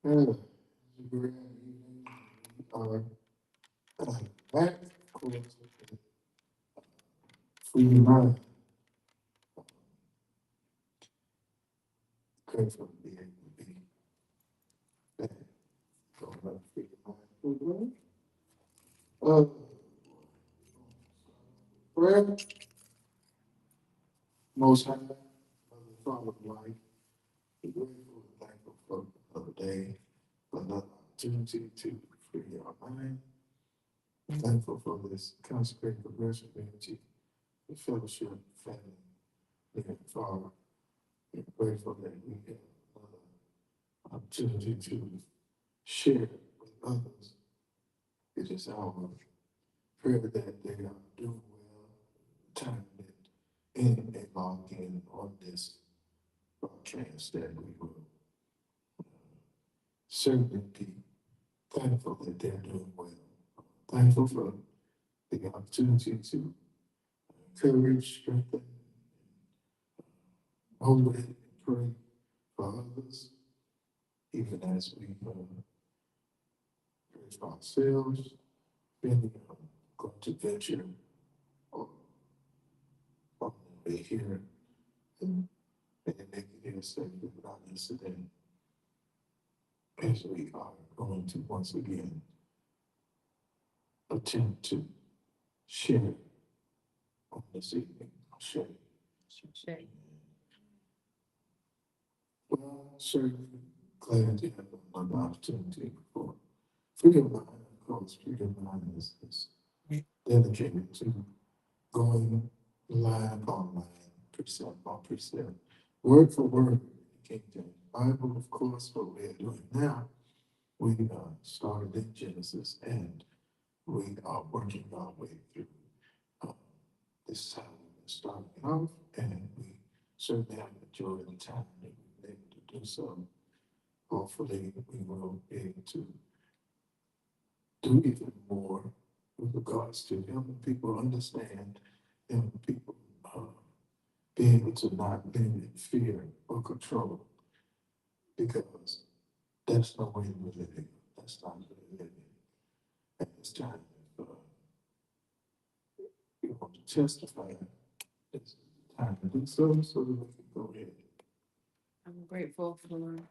Good evening. We are back, of course, with the Free Your Mind. Grateful to be able to be back on the Free Your Mind program. Uh, Prayer, Most High, Mother, Father of Life, be grateful and thankful for another day, for another opportunity to free our mind. Thankful for this consecrated progressive community, the fellowship, family, and far. We're grateful that we have another opportunity to share with others. It is our prayer that they are doing well, time and log in on this broadcast, that we will certainly be thankful that they're doing well. Thankful for the opportunity to encourage, strengthen, motivate, and pray for others, even as we pray for ourselves, really going to venture on on the way here and make it here safe without incident, as we are going to once again attempt to share on this evening. Share. Sure. Well, certainly glad to have another opportunity for freedom mind. Of course, freedom mind is dedicated to going line upon line, precept upon precept, word for word, King James Bible, of course, what we are doing now. We started in Genesis and we are working our way through. Uh, this time we've been starting off, and we certainly have enjoyed the time that we've been able to do so. Hopefully, we will be able to do even more with regards to helping people understand, helping people be able to not live in fear or control, because that's no way to live in. That's not the way to live in. At this time, if you want to testify, it's time to do so, so that we can go ahead. I'm grateful for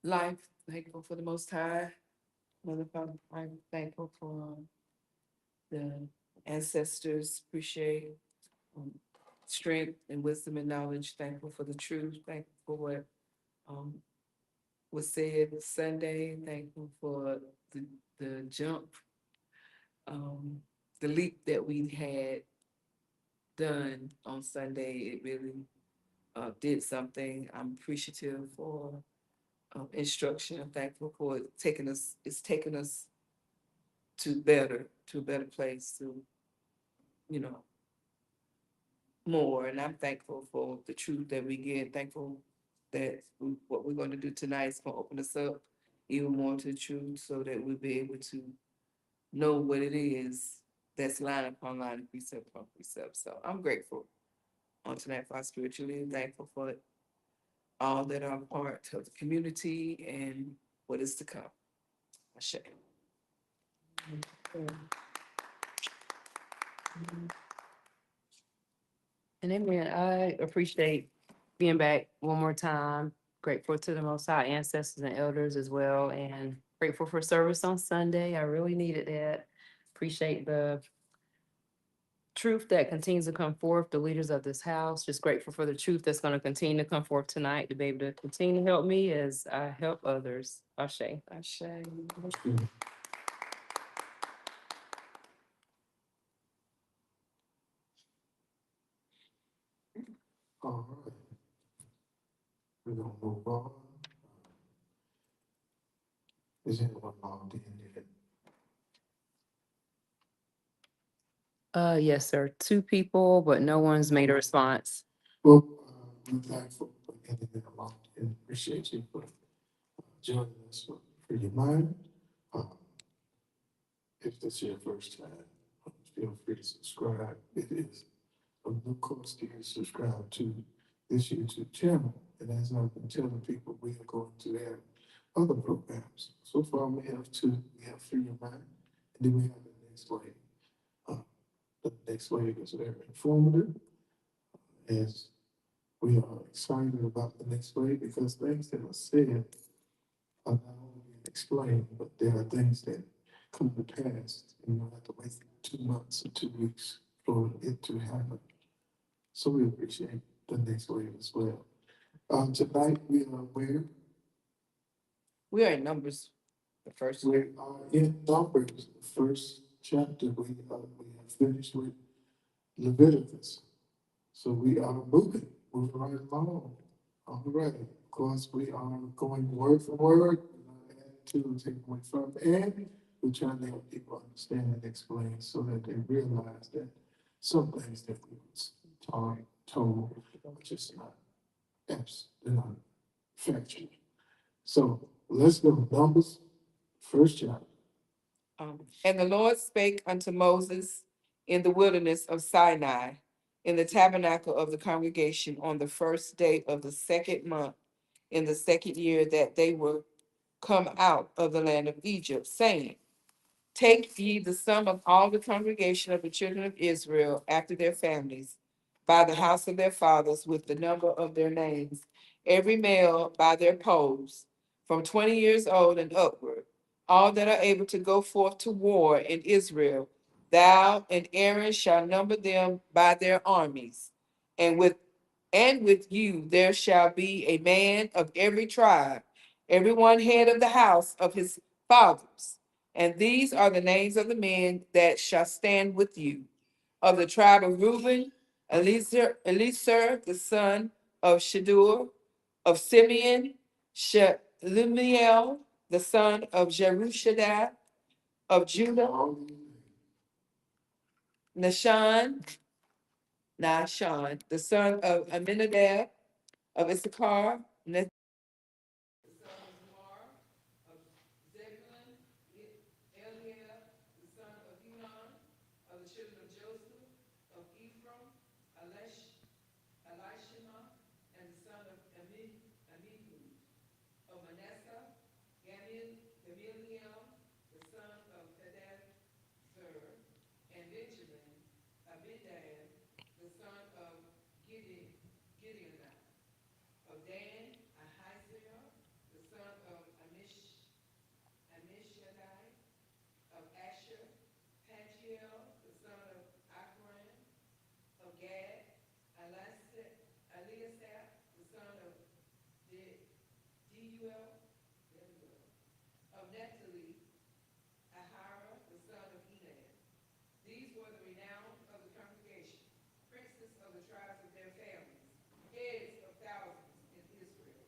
life, thankful for the Most High. Mother, Father, I'm thankful for the ancestors, appreciate um, strength and wisdom and knowledge, thankful for the truth, thankful for what um, was said Sunday, thankful for the, the jump, um, the leap that we had done on Sunday. It really did something. I'm appreciative for instruction. I'm thankful for it taking us. It's taken us to a better place, to you know more. And I'm thankful for the truth that we get. Thankful that what we're going to do tonight is going to open us up even more to the truth, so that we'll be able to know what it is that's line upon line, precept upon precept. So I'm grateful on tonight for our spiritually, thankful for all that are part of the community and what is to come. Ashe. And amen. I appreciate being back one more time. Grateful to the Most High ancestors and elders as well, and grateful for service on Sunday. I really needed that. Appreciate the truth that continues to come forth, the leaders of this house. Just grateful for the truth that's going to continue to come forth tonight to be able to continue to help me as I help others. Ashe. Ashe. All right, we're gonna move on. Is anyone logged in yet? Yes, sir. Two people, but no one's made a response. Well, we're thankful for anything logged in. Appreciate you for joining us for your mind. Uh, if this is your first time, feel free to subscribe. It is of no cost to you to subscribe to this YouTube channel. And as I've been telling people, we are going to have other programs. So far, we have two. We have Free Your Mind, and then we have the next wave. Uh, the next wave is very informative, as we are excited about the next wave because things that are said are not only being explained, but there are things that come to pass. And you don't have to wait 2 months or 2 weeks for it to happen. So we appreciate the next wave as well. Tonight, we are where We are in Numbers, the first. we are in Numbers, the first chapter. We have finished with Leviticus. So we are moving right along. All right. Of course, we are going word for word, add to and take away from, and we're trying to help people understand and explain so that they realize that some things that we was taught, told, are just not they're not factual. So let's go. Numbers, first chapter. And the Lord spake unto Moses in the wilderness of Sinai, in the tabernacle of the congregation, on the first day of the second month, in the second year that they were come out of the land of Egypt, saying, Take ye the sum of all the congregation of the children of Israel after their families, by the house of their fathers, with the number of their names, every male by their poles, from 20 years old and upward, all that are able to go forth to war in Israel. Thou and Aaron shall number them by their armies, and with you there shall be a man of every tribe, every one head of the house of his fathers. And these are the names of the men that shall stand with you. Of the tribe of Reuben, Eliezer the son of Shadur; of Simeon, Shelumiel the son of Jerushaddai; of Judah, Nahshon, the son of Amminadab; of Issachar, the son of Zuar; of Zebulun, Eliab, the son of Elon; of the children of Joseph; of Ephraim, Elishama, and the son of Amihud; of Manasseh, Gamaliel, the son of Pedazur; and Benjamin, Abinadab, the son of Gideon; of Dan, Ahiziah, the son of Ammishaddai; of Asher, Pagiel, the son of Akran; of Gad, Eliasaph, the son of Deuel; of Naphtali, Ahira, the son of Enan. These were the renown of the congregation, princes of the tribes of their families, heads of thousands in Israel.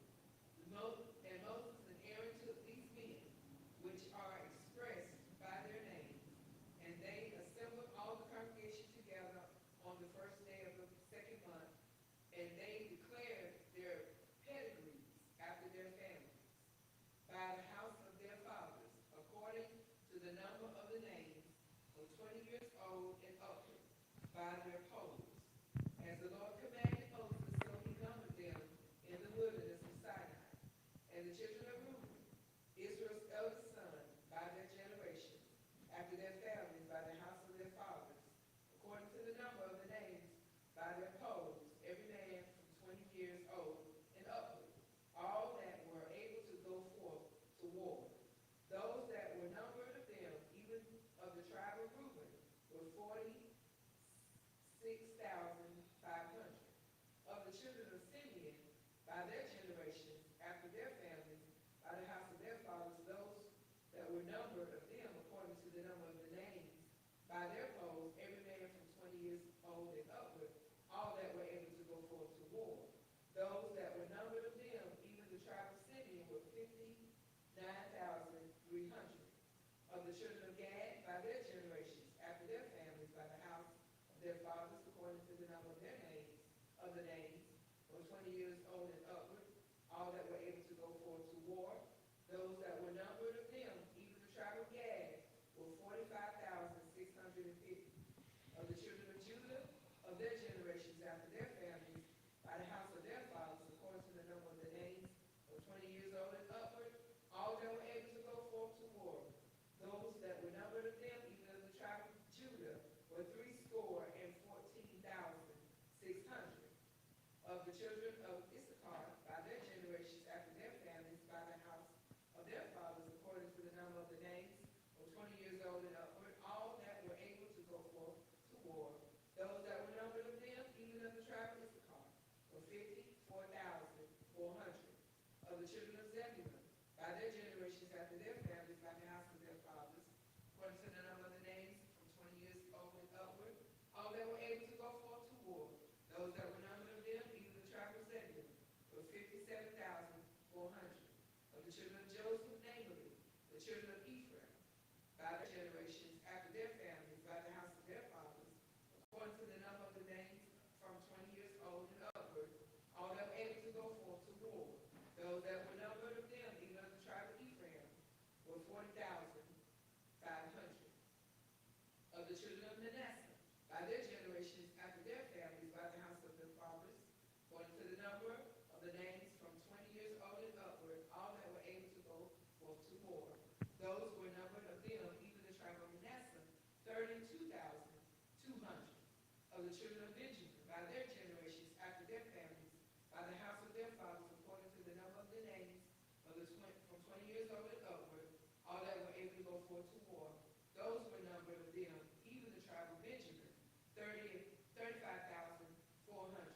And Moses and Aaron took these men, which are expressed by their names, and they assembled all the congregation together on the first day of the second month, and they declared their pedigrees after their families, by the house of their fathers, according to the number of the names, of 20 years old and upward, by their poles. As the Lord commanded Moses, so he numbered them in the wilderness of Sinai. And the children of Reuben, Israel's eldest son, by their generations, after their families, by the house of their fathers, according to the number of the names, by their poles, every man from 20 years old and upward, all that were able to go forth to war. Those that were numbered of them, even of the tribe of Reuben, were 46,500. Of the children of Simeon, by their generations, after their families, by the house of their fathers, those that were numbered of them, according to the number of the names, by their poles, every man from 20 years old and upward, all that were able to go forth to war. Those that were numbered of them, even the tribe of Simeon, were 59,300. Of the children of Gad, by their generations, after their families, by the house of their fathers, according to the number of their names, of the names, were 20 years old and upward, all that were able to go forth to war. Those that were numbered of them, even the tribe of Gad, were 45,650. Of the children of Judah, of their generations after their families, by the house of their fathers, according to the number of the names, of 20 years old and upward, by their generations after their families, by the house of their fathers, according to the number of the names from 20 years old and upward, all that were able to go forth to war. Those that were numbered of them, even the tribe of Zebulun, were 57,400. Of the children of Joseph, namely, the children of Ephraim, by their generations after their families, by the house of their fathers, according to the number of the names from 20 years old and upward, all that were able to go forth to war. Those that were numbered of them, even of the tribe of Ephraim, were 40,500. Of the children of Manasseh, by their generations after their families, by the house of their fathers, according to the number of the names from 20 years old and upward, all that were able to go forth to war. Those were numbered of them, even the tribe of Manasseh, 32,200. Of the children of Benjamin, by their generations after their families, by the house of their fathers, according to the number of the names of the from 20 years old and upward, all that were able to go forth to war. Those were numbered of them, even the tribe of Benjamin, 35,400.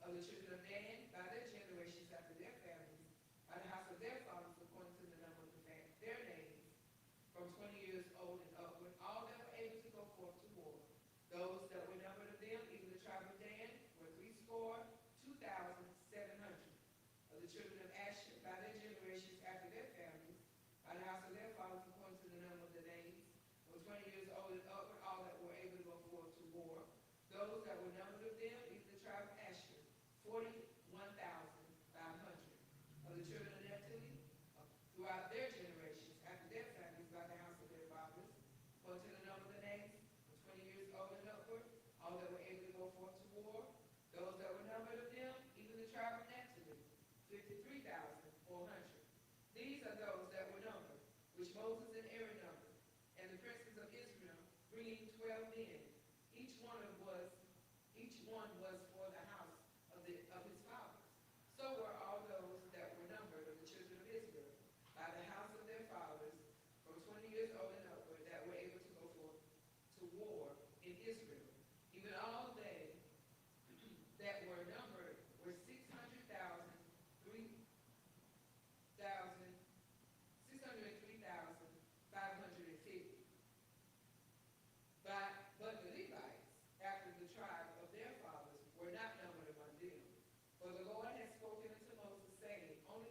Of the children of Dan, by their generations after their families, by the house of their fathers, according to the number of their names, from 20 years old and upward, all that were able to go forth to war. Those that were numbered of them, even the tribe of Dan, were 32,700. Of the children of Asher, by their generations after their families, by the house of their fathers, according to the number of the names, from 20 years old and upward, all that were able to go forth to war. Those that were numbered of them, even the tribe of Asher, 41,500. Of the children of Naphtali, throughout their generations, after their families, by the house of their fathers, according to the number of the names, from 20 years old and upward, all that were able to go forth to war. Those that were numbered of them, even the tribe of Naphtali, 53,400. These are those that were numbered, which Moses and Aaron numbered, and the princes of Israel, bringing 12 men. Each one was for the house of his fathers. So were all those that were numbered of the children of Israel, by the house of their fathers, from 20 years old and upward, that were able to go forth to war in Israel. Even all they that were numbered were 603,550. But the Levites, after the tribe of their fathers, were not numbered among them. For the Lord had spoken unto Moses, saying, only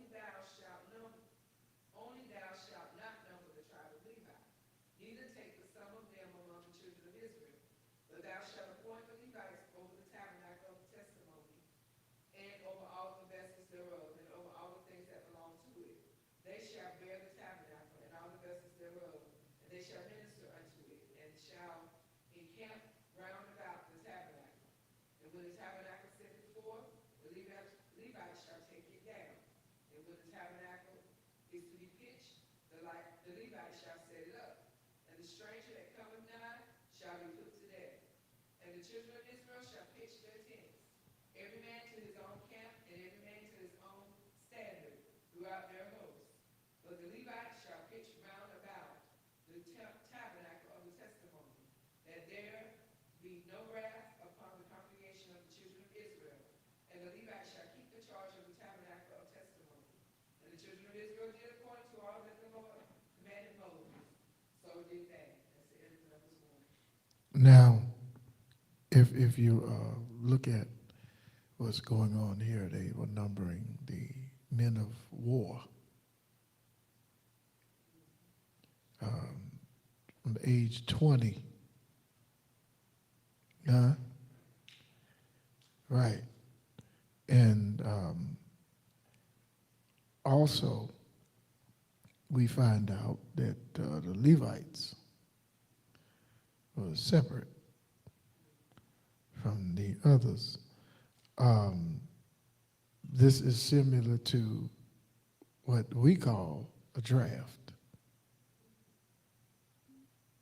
thou shalt not number the tribe of Levi, neither take the sum of them among the children of Israel. But thou shalt appoint the Levites over the tabernacle of the testimony, and over all the vessels thereof, and over all the things that belong to it. They shall bear the tabernacle and all the vessels thereof, and they shall minister unto it, and shall encamp round about the tabernacle. And when the tabernacle setteth forth, the Levites shall take it down. And when the tabernacle is to be pitched, the Levites shall set it up. And the stranger that cometh nigh shall be put to death. And the children of Israel shall pitch their tents, every man to his own camp, and every man to his own standard, throughout their hosts. But the Levites shall pitch round about the tabernacle of the testimony, that there be no wrath upon the congregation of the children of Israel. And the Levites shall keep the charge of the tabernacle of testimony. And the children of Israel did according to all that the Lord commanded Moses. So did they. That's the end of this one. Now, if you look at what's going on here, they were numbering the men of war from age 20. Right. And also, we find out that the Levites were separate from the others. This is similar to what we call a draft.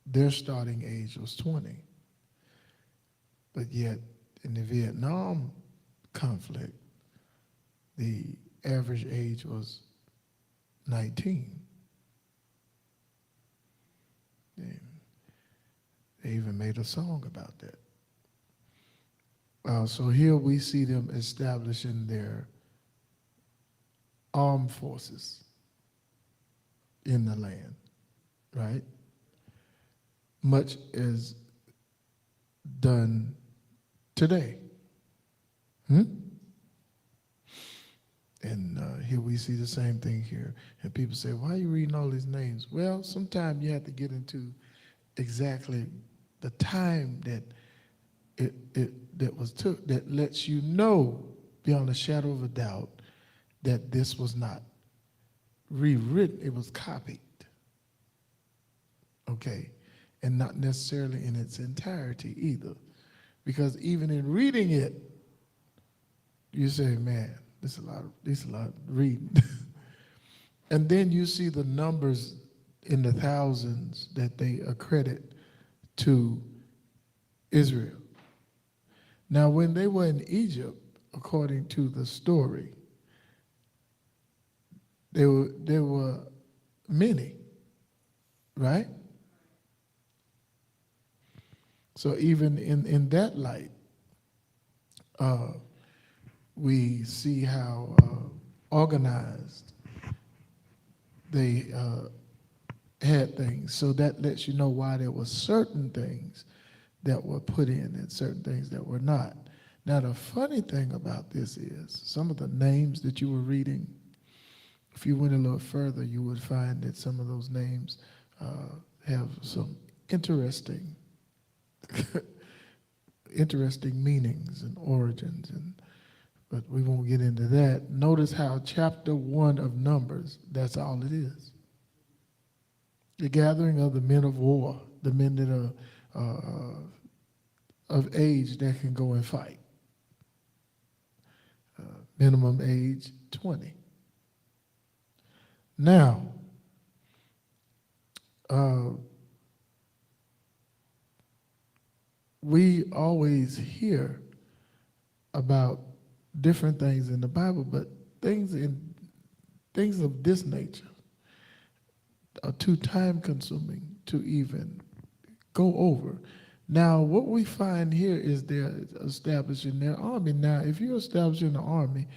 Their starting age was 20. But yet, in the Vietnam conflict, the average age was 19. They even made a song about that. So here we see them establishing their armed forces in the land, right? Much is done today. Hmm? And here we see the same thing here. And people say, why are you reading all these names? Well, sometimes you have to get into exactly the time that that was took, that lets you know beyond a shadow of a doubt that this was not rewritten, it was copied. Okay? And not necessarily in its entirety either. Because even in reading it, you say, man, this is a lot of reading. And then you see the numbers in the thousands that they accredit to Israel. Now, when they were in Egypt, according to the story, there were many, right? So even in that light, we see how organized they had things. So that lets you know why there were certain things that were put in and certain things that were not. Now, the funny thing about this is some of the names that you were reading, if you went a little further, you would find that some of those names have some interesting, interesting meanings and origins, but we won't get into that. Notice how chapter 1 of Numbers, that's all it is. The gathering of the men of war, the men that are of age that can go and fight. Minimum age 20. Now, we always hear about different things in the Bible, but things of this nature are too time consuming to even go over. Now, what we find here is they're establishing their army. Now, if you're establishing an army,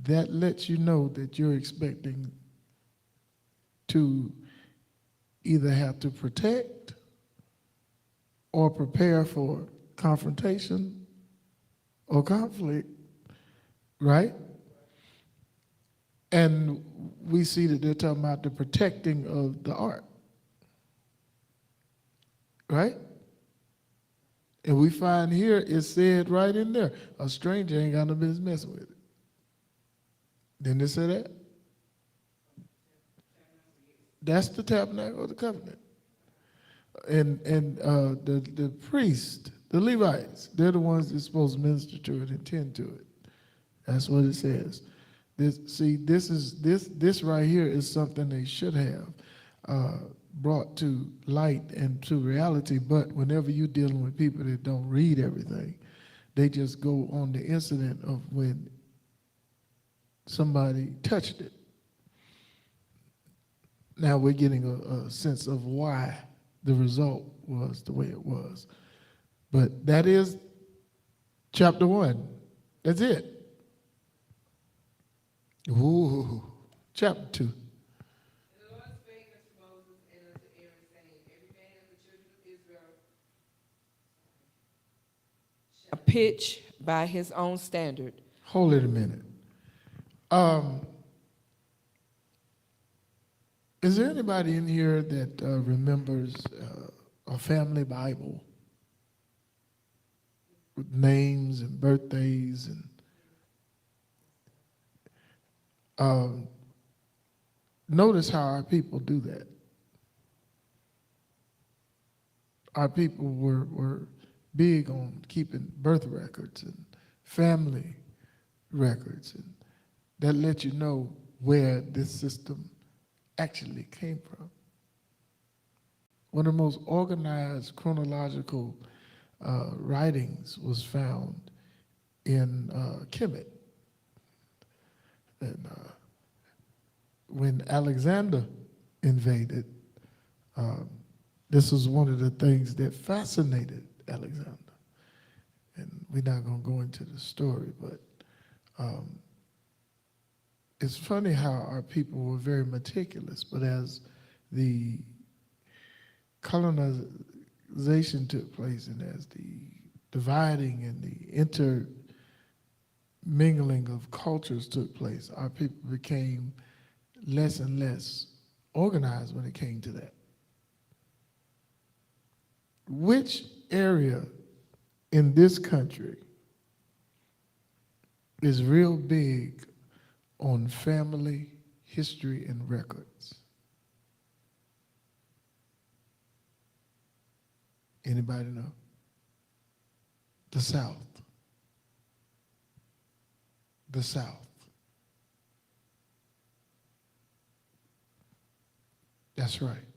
that lets you know that you're expecting to either have to protect or prepare for confrontation or conflict, right? And we see that they're talking about the protecting of the ark, right? And we find here it's said right in there, a stranger ain't got no business messing with it. Didn't it say that? That's the tabernacle of the covenant. And the priest, the Levites, they're the ones that's supposed to minister to it and tend to it. That's what it says. This right here is something they should have brought to light and to reality. But whenever you're dealing with people that don't read everything, they just go on the incident of when somebody touched it. Now we're getting a sense of why the result was the way it was. But that is chapter 1. That's it. Ooh, chapter 2. And the Lord spake unto Moses and unto Aaron, saying, every man of the children of Israel shall pitch by his own standard. Hold it a minute. Is there anybody in here that remembers a family Bible with names and birthdays and notice how our people do that. Our people were big on keeping birth records and family records, and that let you know where this system actually came from. One of the most organized chronological writings was found in Kemet. And when Alexander invaded, this was one of the things that fascinated Alexander. And we're not going to go into the story, but It's funny how our people were very meticulous, but as the colonization took place and as the dividing and the intermingling of cultures took place, our people became less and less organized when it came to that. Which area in this country is real big on family history and records? Anybody know? The South. The South. That's right.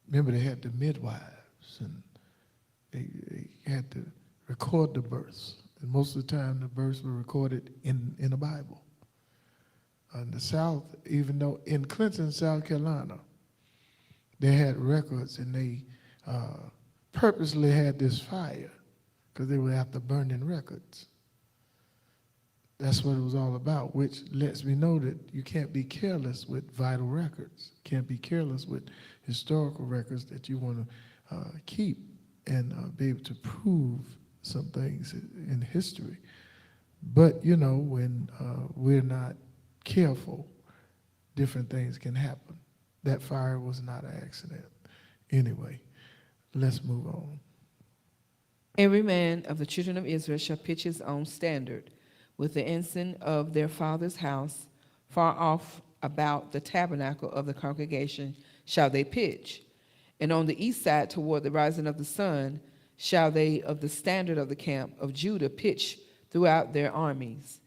Remember, they had the midwives, and they had to record the births. And most of the time, the births were recorded in the Bible. In the South, even though in Clinton, South Carolina, they had records, and they purposely had this fire because they were after burning records. That's what it was all about, which lets me know that you can't be careless with vital records. Can't be careless with historical records that you want to keep and be able to prove some things in history. But, you know, when we're not careful, different things can happen. That fire was not an accident. Anyway, let's move on. Every man of the children of Israel shall pitch his own standard with the ensign of their father's house. Far off about the tabernacle of the congregation shall they pitch. And on the east side toward the rising of the sun shall they of the standard of the camp of Judah pitch throughout their armies.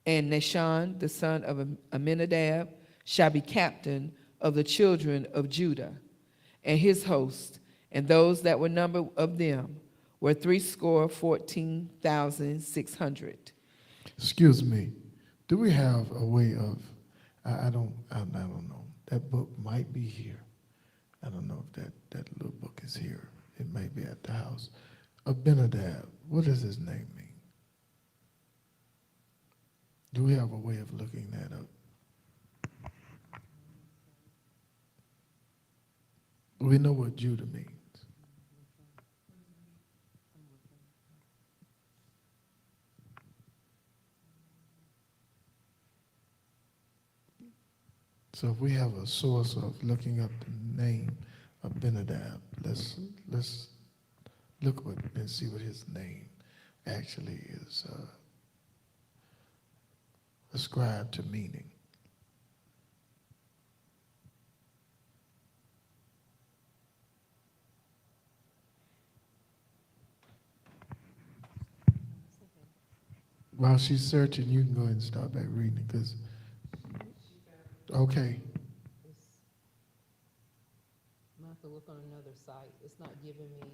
And Nahshon, the son of Amminadab, shall be captain of the children of Judah, and his host, and those that were numbered of them were 314,600. Excuse me. Do we have a way of? I don't know. That book might be here. I don't know if that little book is here. It may be at the house. Abinadab. What does his name mean? Do we have a way of looking that up? We know what Judah means. So if we have a source of looking up the name of Abinadab, let's look what and see what his name actually is ascribed to meaning. While she's searching, you can go ahead and start back reading because, okay. I have to look on another site. It's not giving me.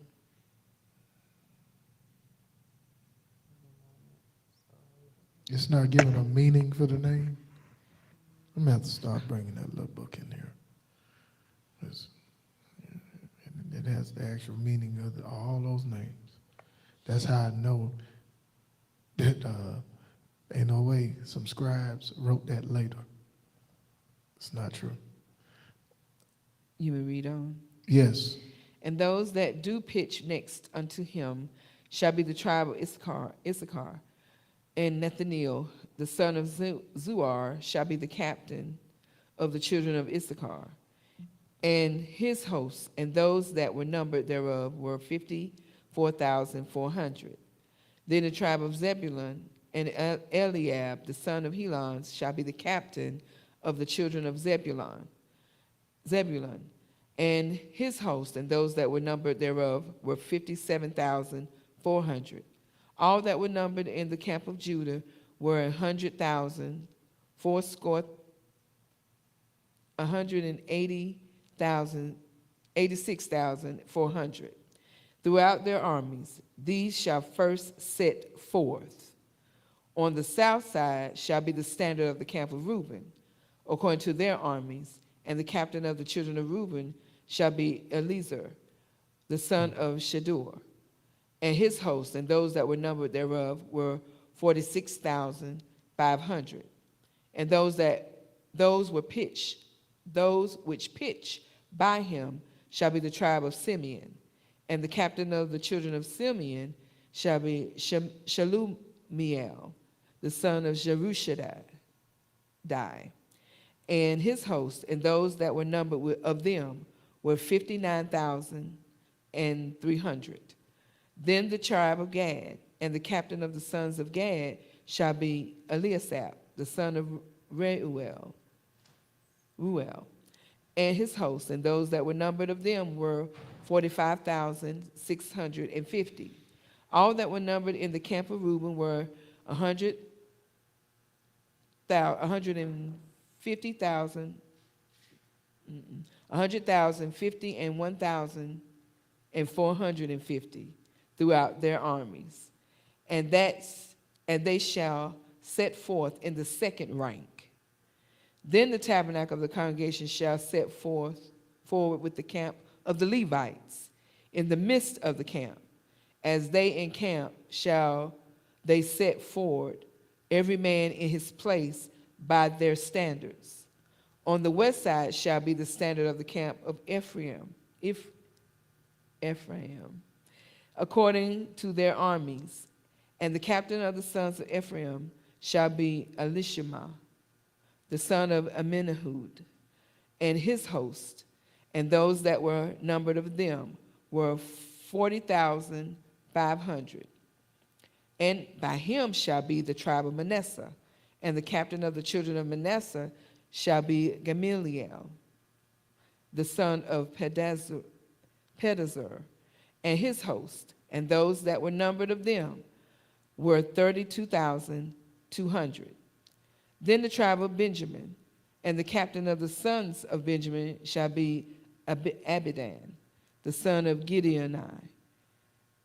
It's not giving a meaning for the name. I'm gonna have to start bringing that little book in here. It has the actual meaning of all those names. That's how I know that ain't no way some scribes wrote that later. It's not true. You may read on. Yes. And those that do pitch next unto him shall be the tribe of Issachar. And Nathaniel, the son of Zuar, shall be the captain of the children of Issachar. And his hosts, and those that were numbered thereof, were 54,400. Then the tribe of Zebulun, and Eliab, the son of Helon, shall be the captain of the children of Zebulun. And his host, and those that were numbered thereof, were 57,400. All that were numbered in the camp of Judah were 86,400. Throughout their armies, these shall first set forth. On the south side shall be the standard of the camp of Reuben, according to their armies, and the captain of the children of Reuben shall be Eliezer, the son of Shedeur, and his host, and those that were numbered thereof were 46,500. and those which pitch by him shall be the tribe of Simeon. And the captain of the children of Simeon shall be Shalumiel, the son of Jerushadai, and his host, and those that were numbered of them were 59,300. Then the tribe of Gad, and the captain of the sons of Gad shall be Eliasaph, the son of Reuel, and his host, and those that were numbered of them were 45,650. All that were numbered in the camp of Reuben were 150,000, 100,050, and 1,450 throughout their armies, and they shall set forth in the second rank. Then the tabernacle of the congregation shall set forward with the camp of the Levites in the midst of the camp. As they encamp, shall they set forward, every man in his place by their standards. On the west side shall be the standard of the camp of Ephraim, according to their armies. And the captain of the sons of Ephraim shall be Elishama, the son of Amminahud, and his host, and those that were numbered of them were 40,500. And by him shall be the tribe of Manasseh, and the captain of the children of Manasseh shall be Gamaliel, the son of Pedazur, and his host, and those that were numbered of them were 32,200. Then the tribe of Benjamin, and the captain of the sons of Benjamin shall be Abidan, the son of Gideoni,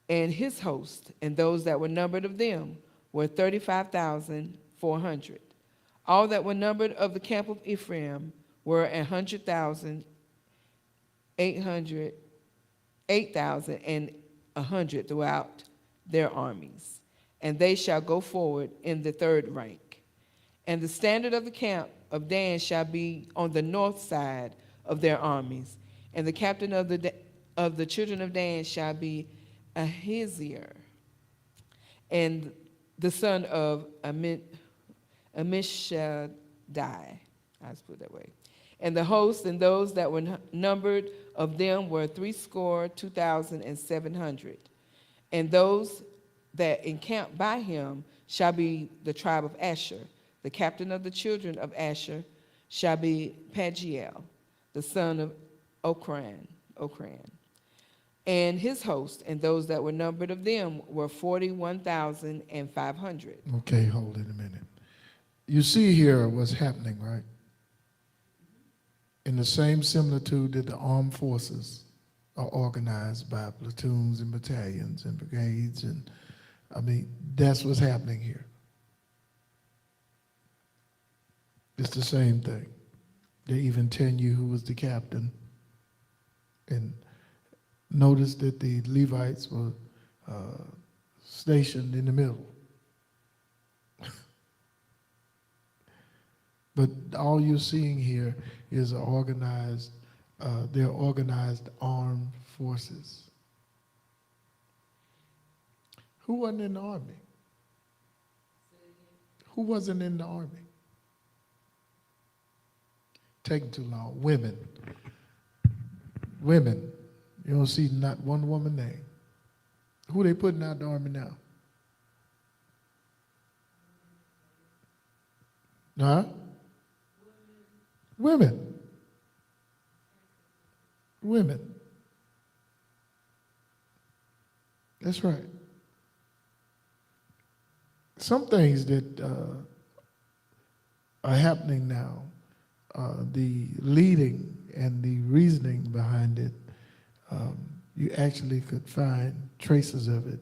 and his host, and those that were numbered of them were 35,400. All that were numbered of the camp of Ephraim were 8,100 throughout their armies, and they shall go forward in the third rank. And the standard of the camp of Dan shall be on the north side of their armies, and the captain of the children of Dan shall be Ahiezer, and the son of Ammishaddai. I just put it that way. And the host and those that were numbered of them were 62,700. And those that encamped by him shall be the tribe of Asher. The captain of the children of Asher shall be Pagiel, the son of Okran, and his host, and those that were numbered of them were 41,500. Okay, hold it a minute. You see here what's happening, right? In the same similitude that the armed forces are organized by platoons and battalions and brigades, and I mean, that's what's happening here. It's the same thing. They even tell you who was the captain. And notice that the Levites were stationed in the middle. But all you're seeing here is they're organized armed forces. Who wasn't in the army? Who wasn't in the army? Taking too long. Women. You don't see not one woman name. Who they putting out the army now? Huh? Women. That's right. Some things that are happening now, the leading and the reasoning behind it, you actually could find traces of it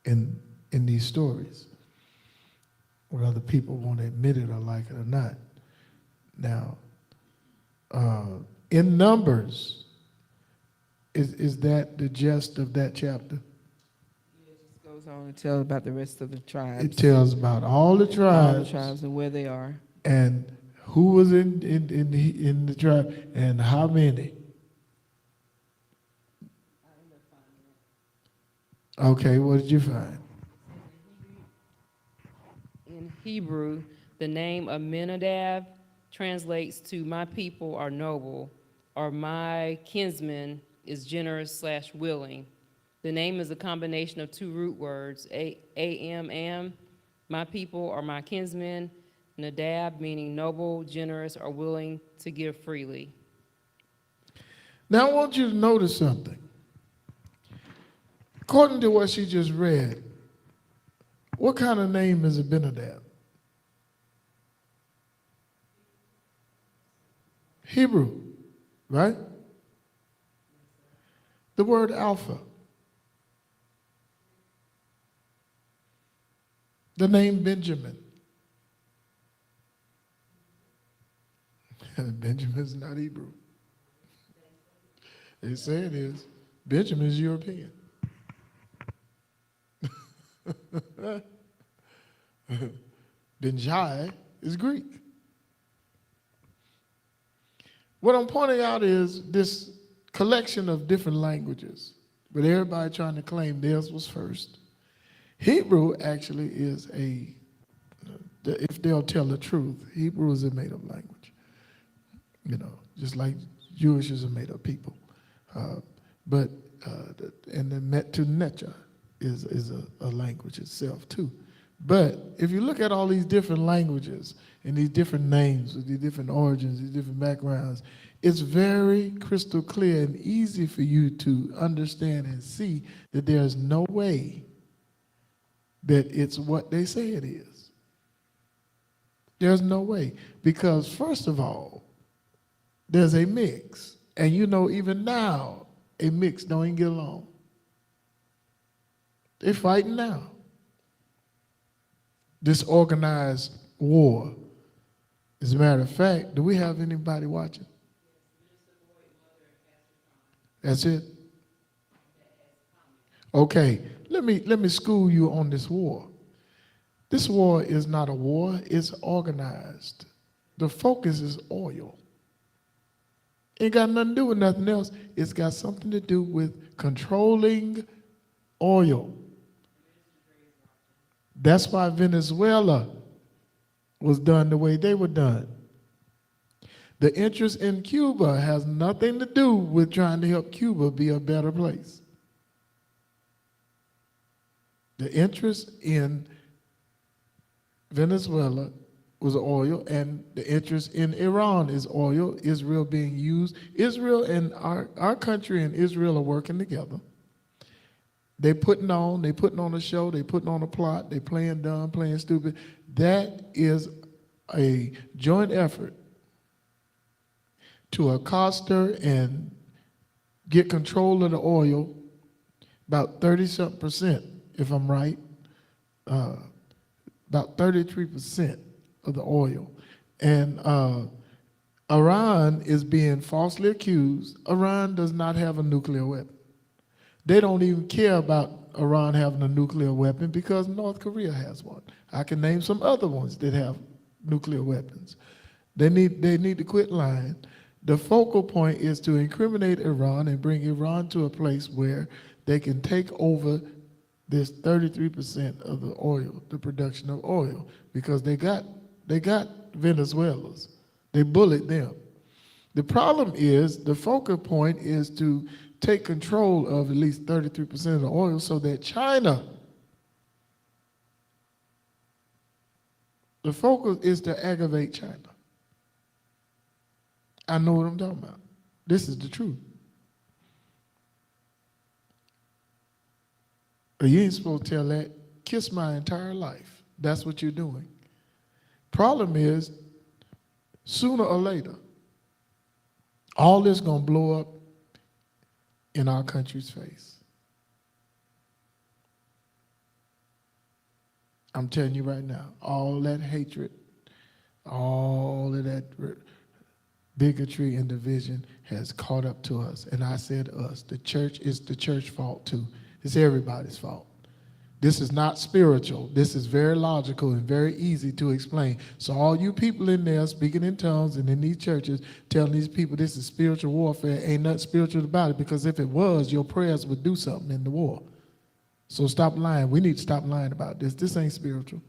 in these stories, whether people want to admit it or like it or not. Now, in Numbers, is that the gist of that chapter? It just goes on and tells about the rest of the tribes. It tells about all the All the tribes tribes and where they are. And who was in the tribe, and how many? Okay, what did you find? In Hebrew, the name Aminadab translates to my people are noble, or my kinsman is generous slash willing. The name is a combination of two root words, am, my people or my kinsmen, Nadab meaning noble, generous, or willing to give freely. Now I want you to notice something. According to what she just read, what kind of name is Abinadab? Hebrew, right? The word alpha. The name Benjamin. Benjamin's not Hebrew. They say it is. Benjamin is European. Benjai is Greek. What I'm pointing out is this collection of different languages, but everybody trying to claim theirs was first. Hebrew actually is if they'll tell the truth, Hebrew is a made-up language. You know, just like Jewish is a made-up people. And the Metunecha is a language itself too. But if you look at all these different languages and these different names with these different origins, these different backgrounds, it's very crystal clear and easy for you to understand and see that there's no way that it's what they say it is. There's no way. Because first of all, there's a mix. And you know, even now, a mix don't even get along. They're fighting now. Disorganized war. As a matter of fact, do we have anybody watching? That's it? Okay, let me school you on this war. This war is not a war, it's organized. The focus is oil. Ain't got nothing to do with nothing else. It's got something to do with controlling oil. That's why Venezuela was done the way they were done. The interest in Cuba has nothing to do with trying to help Cuba be a better place. The interest in Venezuela was oil, and the interest in Iran is oil, Israel being used. Israel and our country and Israel are working together. They putting on a show, they putting on a plot, they playing dumb, playing stupid. That is a joint effort to accost her and get control of the oil, about 30-something%, if I'm right, about 33% of the oil. And Iran is being falsely accused. Iran does not have a nuclear weapon. They don't even care about Iran having a nuclear weapon because North Korea has one. I can name some other ones that have nuclear weapons. They need to quit lying. The focal point is to incriminate Iran and bring Iran to a place where they can take over this 33% of the oil, the production of oil, because they got Venezuelans. They bullied them. The problem is the focal point is to take control of at least 33% of the oil so that China, the focus is to aggravate China. I know what I'm talking about. This is the truth. But you ain't supposed to tell that. Kiss my entire life. That's what you're doing. Problem is, sooner or later, all this gonna blow up in our country's face. I'm telling you right now, all that hatred, all of that bigotry and division has caught up to us. And I said us. The church is the church fault too. It's everybody's fault. This is not spiritual. This is very logical and very easy to explain. So all you people in there speaking in tongues and in these churches telling these people this is spiritual warfare, ain't nothing spiritual about it, because if it was, your prayers would do something in the war. So stop lying. We need to stop lying about this. This ain't spiritual.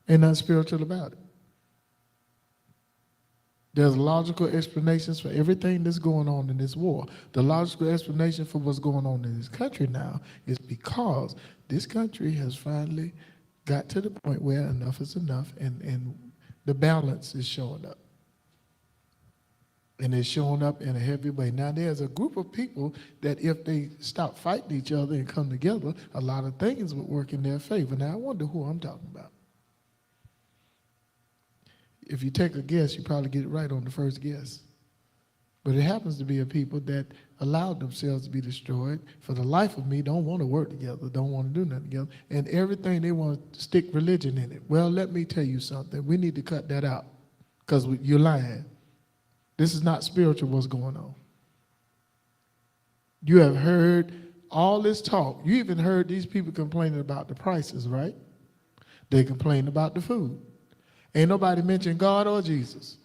Ain't nothing spiritual about it. There's logical explanations for everything that's going on in this war. The logical explanation for what's going on in this country now is because this country has finally got to the point where enough is enough, and the balance is showing up. And it's showing up in a heavy way. Now, there's a group of people that if they stop fighting each other and come together, a lot of things would work in their favor. Now, I wonder who I'm talking about. If you take a guess, you probably get it right on the first guess. But it happens to be a people that allowed themselves to be destroyed. For the life of me, don't want to work together, don't want to do nothing together. And everything, they want to stick religion in it. Well, let me tell you something. We need to cut that out because you're lying. This is not spiritual what's going on. You have heard all this talk. You even heard these people complaining about the prices, right? They complain about the food. Ain't nobody mentioned God or Jesus.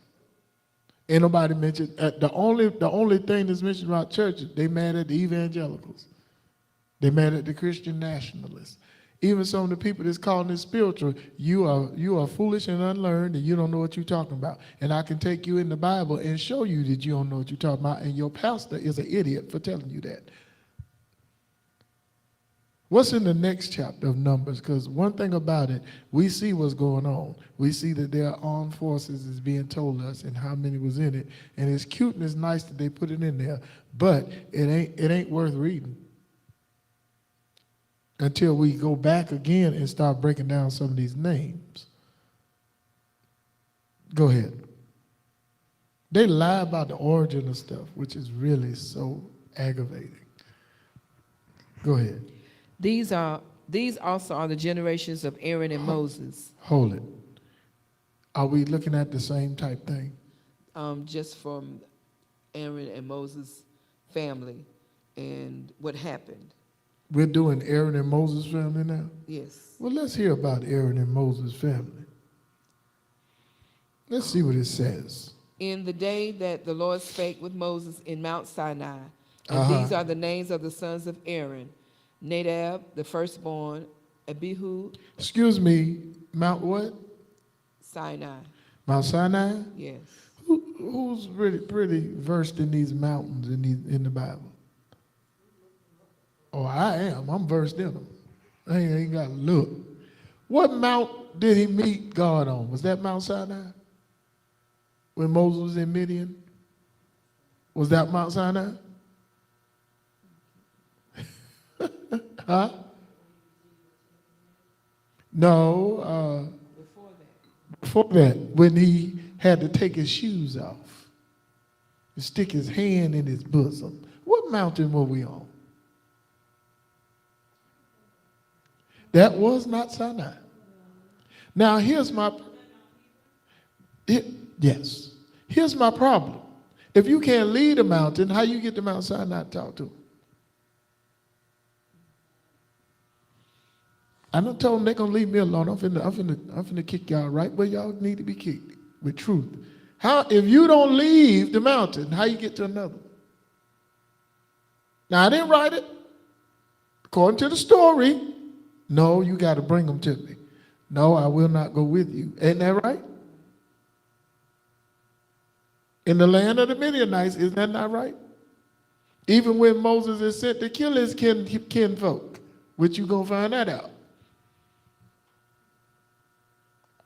Ain't nobody mentioned, the only thing that's mentioned about churches, they mad at the evangelicals. They mad at the Christian nationalists. Even some of the people that's calling it spiritual, you are foolish and unlearned, and you don't know what you're talking about. And I can take you in the Bible and show you that you don't know what you're talking about, and your pastor is an idiot for telling you that. What's in the next chapter of Numbers? Because one thing about it, we see what's going on. We see that their armed forces is being told us and how many was in it. And it's cute and it's nice that they put it in there, but it ain't worth reading until we go back again and start breaking down some of these names. Go ahead. They lie about the origin of stuff, which is really so aggravating. Go ahead. These also are the generations of Aaron and Moses. Hold it. Are we looking at the same type thing? Just from Aaron and Moses' family and what happened. We're doing Aaron and Moses' family now? Yes. Well, let's hear about Aaron and Moses' family. Let's see what it says. In the day that the Lord spake with Moses in Mount Sinai, and these are the names of the sons of Aaron: Nadab, the firstborn; Abihu. Excuse me, Mount what? Sinai. Mount Sinai? Yes. Who's pretty versed in these mountains in the Bible? Oh, I am. I'm versed in them. I ain't got to look. What mount did he meet God on? Was that Mount Sinai? When Moses was in Midian? Was that Mount Sinai? Huh? No. Before that, when he had to take his shoes off and stick his hand in his bosom. What mountain were we on? That was not Sinai. Now here's yes. Here's my problem. If you can't lead a mountain, how you get to Mount Sinai to talk to him? I done told them they're gonna leave me alone. I'm finna kick y'all right where y'all need to be kicked, with truth. How, if you don't leave the mountain, how you get to another? Now I didn't write it. According to the story, no, you got to bring them to me. No, I will not go with you. Ain't that right? In the land of the Midianites, isn't that not right? Even when Moses is sent to kill his kinfolk, which you gonna find that out.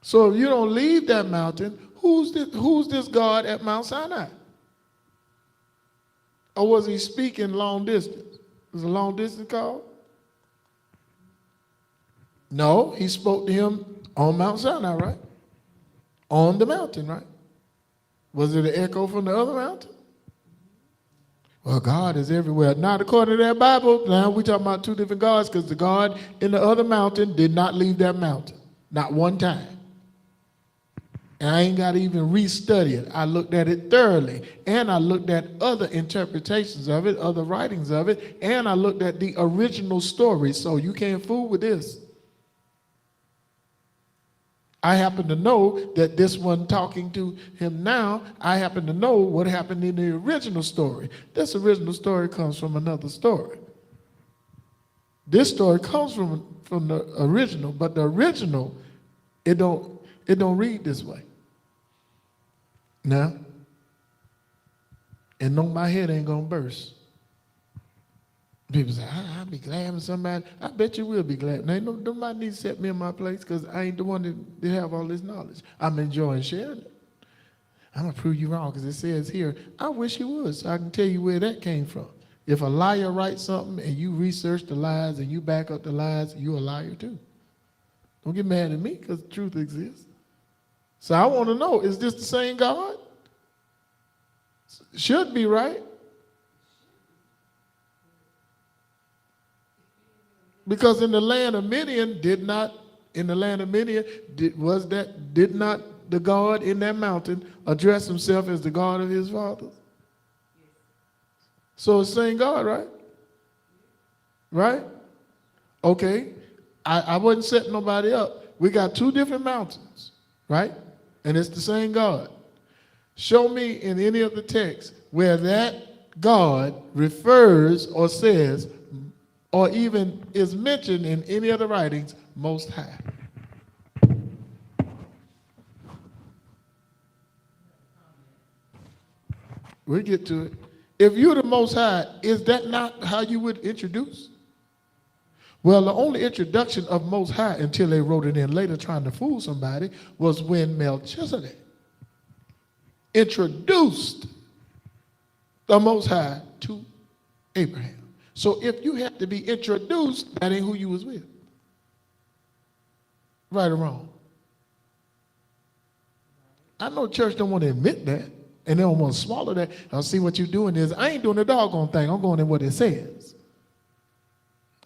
So if you don't leave that mountain, who's this God at Mount Sinai? Or was he speaking long distance? Was a long distance call? No, he spoke to him on Mount Sinai, right? On the mountain, right? Was it an echo from the other mountain? Well, God is everywhere. Not according to that Bible. Now we're talking about two different gods, because the God in the other mountain did not leave that mountain. Not one time. And I ain't got to even restudy it. I looked at it thoroughly. And I looked at other interpretations of it, other writings of it, and I looked at the original story. So you can't fool with this. I happen to know that this one talking to him now, I happen to know what happened in the original story. This original story comes from another story. This story comes from the original, but the original, it don't read this way. Now, and no, my head ain't gonna burst. People say, I'll be glad when somebody, I bet you will be glad. Now, nobody needs to set me in my place because I ain't the one that have all this knowledge. I'm enjoying sharing it. I'm going to prove you wrong because it says here, I wish you would so I can tell you where that came from. If a liar writes something and you research the lies and you back up the lies, you're a liar too. Don't get mad at me because the truth exists. So I want to know, is this the same God? Should be, right? Because in the land of Midian, did not the God in that mountain address himself as the God of his fathers? So it's the same God, right? Right? Okay. I wasn't setting nobody up. We got two different mountains, right? And it's the same God. Show me in any of the texts where that God refers or says or even is mentioned in any of the writings, Most High. We'll get to it. If you're the Most High, is that not how you would introduce? Well, the only introduction of Most High until they wrote it in later trying to fool somebody was when Melchizedek introduced the Most High to Abraham. So if you have to be introduced, that ain't who you was with. Right or wrong? I know church don't want to admit that, and they don't want to swallow that. I'll see what you're doing is, I ain't doing the doggone thing. I'm going in what it says.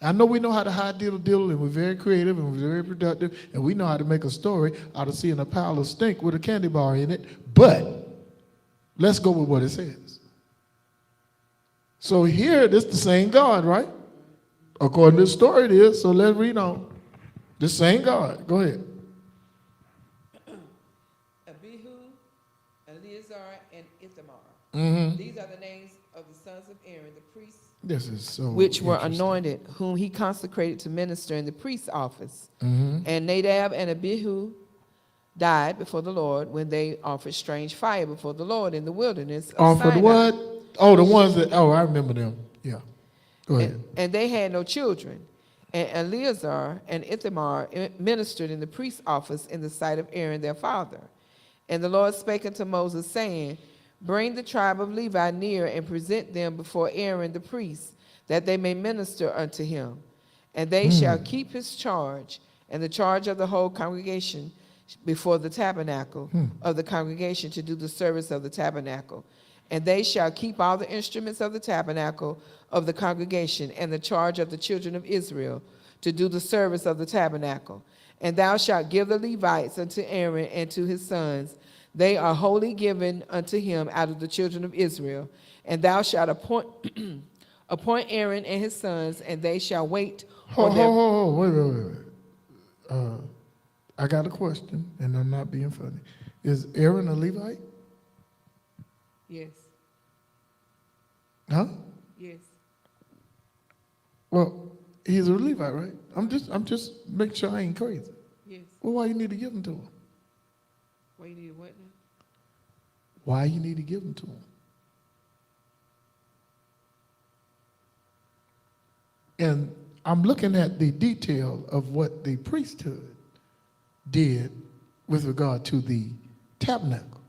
I know we know how to hide diddle, and we're very creative, and we're very productive, and we know how to make a story out of seeing a pile of stink with a candy bar in it, but let's go with what it says. So here, this is the same God, right? According to the story it is, so let's read on. The same God. Go ahead. Abihu, Eleazar, and Ithamar. Mm-hmm. These are the names of the sons of Aaron, the priests, This is so which were interesting. anointed, whom he consecrated to minister in the priest's office. Mm-hmm. And Nadab and Abihu died before the Lord when they offered strange fire before the Lord in the wilderness of Offered Sinai. what? Oh, the ones that, I remember them. Yeah. Go ahead. And they had no children. And Eleazar and Ithamar ministered in the priest's office in the sight of Aaron their father. And the Lord spake unto Moses, saying, Bring the tribe of Levi near and present them before Aaron the priest, that they may minister unto him. And they shall keep his charge and the charge of the whole congregation before the tabernacle of the congregation to do the service of the tabernacle. And they shall keep all the instruments of the tabernacle of the congregation and the charge of the children of Israel to do the service of the tabernacle. And thou shalt give the Levites unto Aaron and to his sons. They are wholly given unto him out of the children of Israel. And thou shalt appoint Aaron and his sons, and they shall wait on their... Wait. I got a question, and I'm not being funny. Is Aaron a Levite? Yes, Huh? yes. Well, he's a Levite, right? I'm just making sure I ain't crazy. Yes. Well, why you need to give them to him? Why you need what now? Why you need to give them to him? And I'm looking at the detail of what the priesthood did with regard to the tabernacle,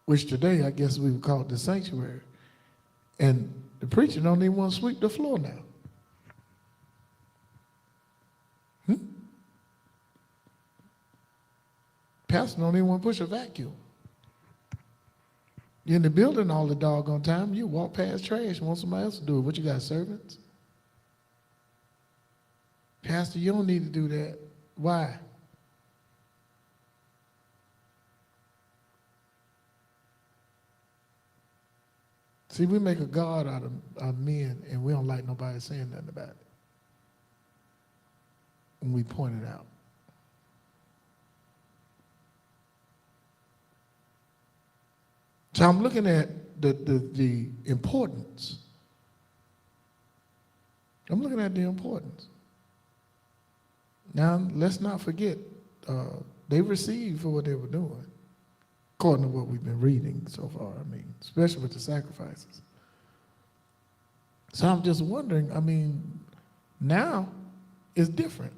which today I guess we would call it the sanctuary. And the preacher don't even want to sweep the floor now. Pastor don't even want to push a vacuum. You're in the building all the doggone time. You walk past trash and want somebody else to do it. What, you got, servants? Pastor, you don't need to do that. Why? See, we make a God out of men, and we don't like nobody saying nothing about it when we point it out. So I'm looking at the importance. I'm looking at the importance. Now, let's not forget, they received for what they were doing, according to what we've been reading so far, I mean, especially with the sacrifices. So I'm just wondering, I mean, now it's different.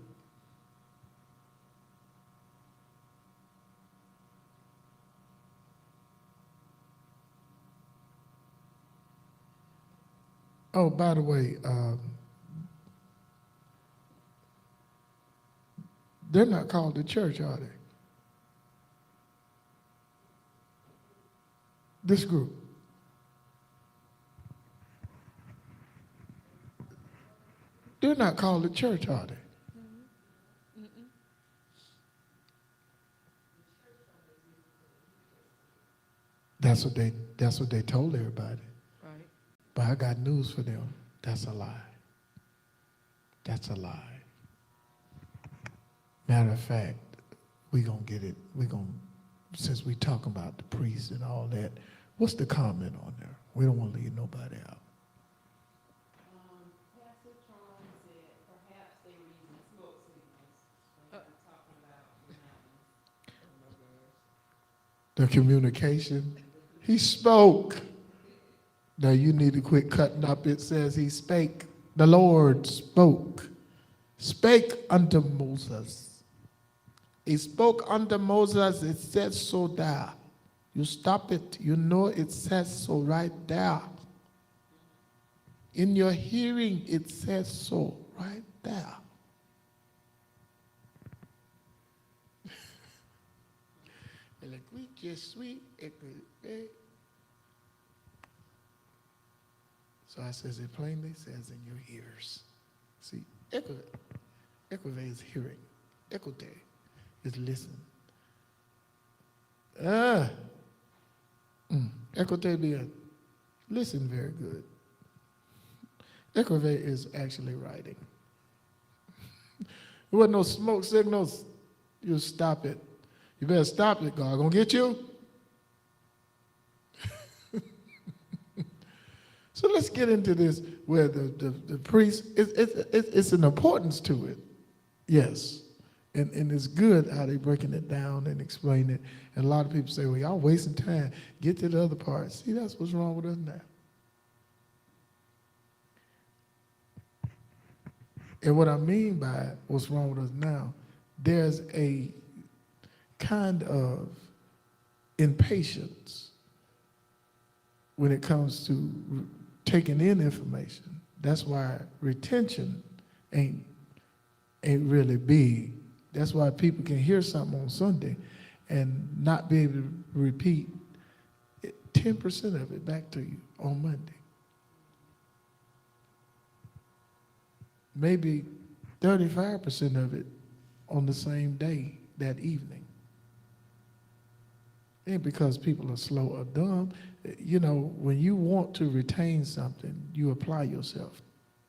Oh, by the way, they're not called the church, are they? This group. They're not called the church, are they? That's what they told everybody. Right. But I got news for them. That's a lie. That's a lie. Matter of fact, we're going to get it. Since we talking about the priests and all that, what's the comment on there? We don't want to leave nobody out. Pastor Charles said perhaps they were using smoke signals when they were talking about The communication. He spoke. Now you need to quit cutting up. It says he spake. The Lord spoke. Spake unto Moses. He spoke unto Moses. It says so there. You stop it. You know it says so right there. In your hearing, it says so right there. Like we just sweet. So I says it plainly says in your ears. See, ekove is hearing. Ekote is listen. Ekote being listen very good. Ekove is actually writing. There wasn't no smoke signals. You stop it. You better stop it. God gonna get you. So let's get into this where the priest, it's an importance to it. Yes. And it's good how they breaking it down and explain it. And a lot of people say, well, y'all wasting time. Get to the other part. See, that's what's wrong with us now. And what I mean by what's wrong with us now, there's a kind of impatience when it comes to taking in information. That's why retention ain't really big. That's why people can hear something on Sunday and not be able to repeat 10% of it back to you on Monday. Maybe 35% of it on the same day, that evening. Ain't because people are slow or dumb. You know, when you want to retain something, you apply yourself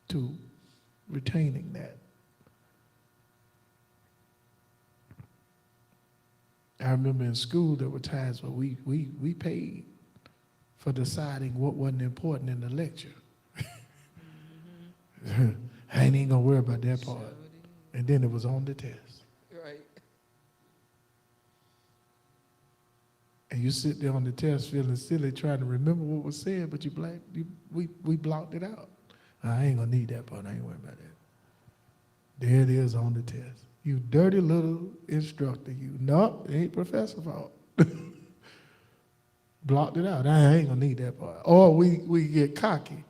to retaining that. I remember in school there were times where we paid for deciding what wasn't important in the lecture. I ain't even gonna worry about that part. And then it was on the test. Right. And you sit there on the test feeling silly trying to remember what was said, but we blocked it out. I ain't gonna need that part, I ain't worried about that. There it is on the test. You dirty little instructor, you. Nope, it ain't professor fault. Blocked it out. I ain't gonna need that part. Or we get cocky.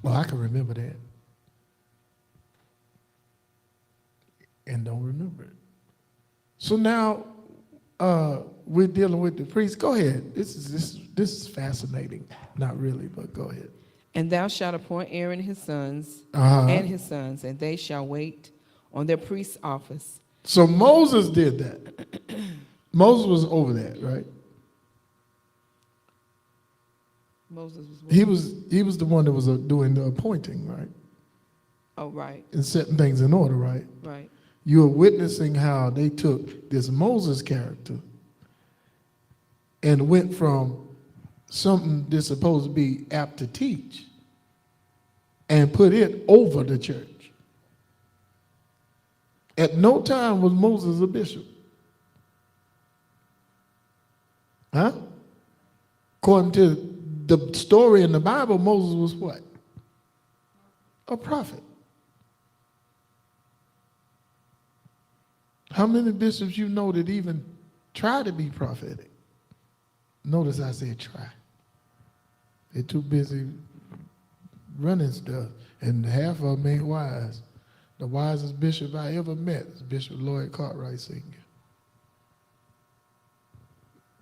Well, I can remember that. And don't remember it. So now we're dealing with the priest. Go ahead. This is fascinating. Not really, but go ahead. And thou shalt appoint Aaron his sons and his sons, and they shall wait on their priest's office. So Moses did that. Moses was over that, right? Moses was. He was the one that was doing the appointing, right? Oh, right, And setting things in order, right? right. You're witnessing how they took this Moses character and went from something that's supposed to be apt to teach and put it over the church. At no time was Moses a bishop. Huh? According to the story in the Bible, Moses was what? A prophet. How many bishops you know that even try to be prophetic? Notice I said try. They're too busy running stuff, and half of them ain't wise. The wisest bishop I ever met is Bishop Lloyd Cartwright Sr.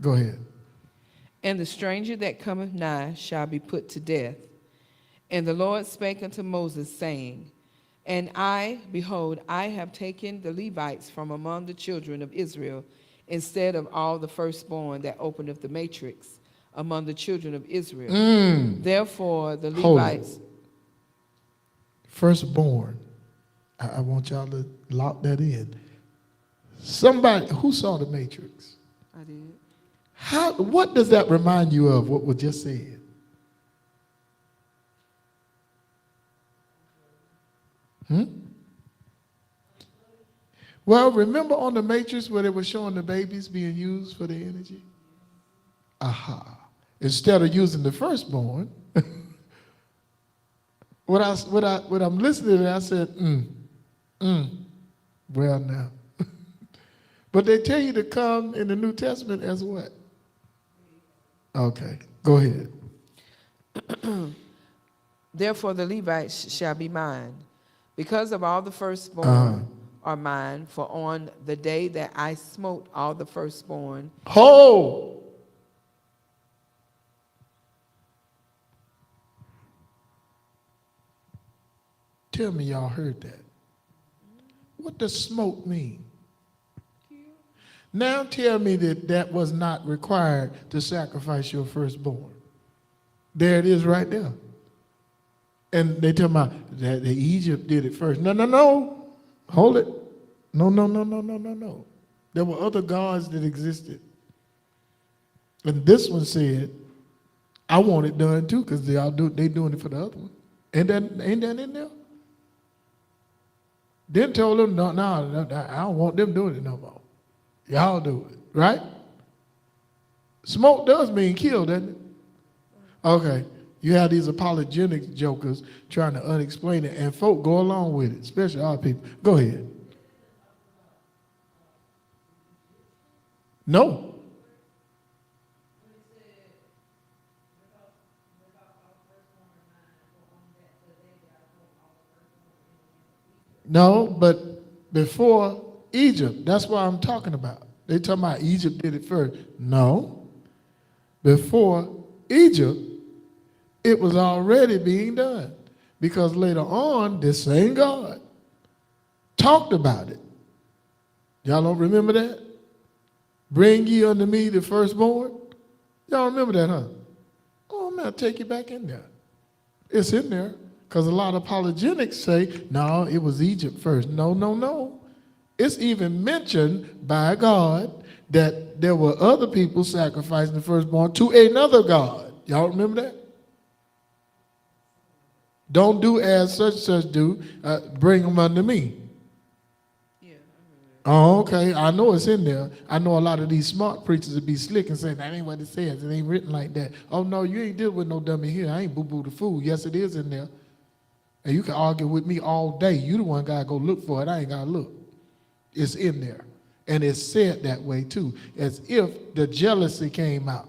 Go ahead. And the stranger that cometh nigh shall be put to death. And the Lord spake unto Moses, saying, And I, behold, I have taken the Levites from among the children of Israel, instead of all the firstborn that openeth the matrix among the children of Israel. Therefore the Hold it. Levites. Firstborn. I want y'all to lock that in. Somebody who saw the Matrix. I did. What does that remind you of? What was just said? Well, remember on the Matrix where they were showing the babies being used for the energy? Aha. Instead of using the firstborn, when I'm listening to that, I said, well now. But they tell you to come in the New Testament as what? Okay, go ahead. Therefore the Levites shall be mine, because of all the firstborn are mine, for on the day that I smote all the firstborn. Ho! Tell me y'all heard that. What does smoke mean? Now tell me that that was not required to sacrifice your firstborn. There it is right there. And they tell me that Egypt did it first. No. Hold it. No. There were other gods that existed. And this one said, I want it done too, because they doing it for the other one. Ain't that in there? Then told them, no, I don't want them doing it no more. Y'all do it, right? Smoke does mean kill, doesn't it? Okay. You have these apologetic jokers trying to unexplain it, and folk go along with it, especially our people. Go ahead. No. No, but before Egypt, that's what I'm talking about. They talking about Egypt did it first. No. Before Egypt, it was already being done. Because later on, this same God talked about it. Y'all don't remember that? Bring ye unto me the firstborn. Y'all remember that, huh? Oh, I'm going to take you back in there. It's in there. Because a lot of apologetics say, no, it was Egypt first. No. It's even mentioned by God that there were other people sacrificing the firstborn to another God. Y'all remember that? Don't do as such do. Bring them unto me. Yeah. Oh, okay. I know it's in there. I know a lot of these smart preachers would be slick and say, that ain't what it says. It ain't written like that. Oh, no, you ain't dealing with no dummy here. I ain't boo-boo the fool. Yes, it is in there. And you can argue with me all day. You the one got to go look for it. I ain't got to look. It's in there. And it's said that way too, as if the jealousy came out.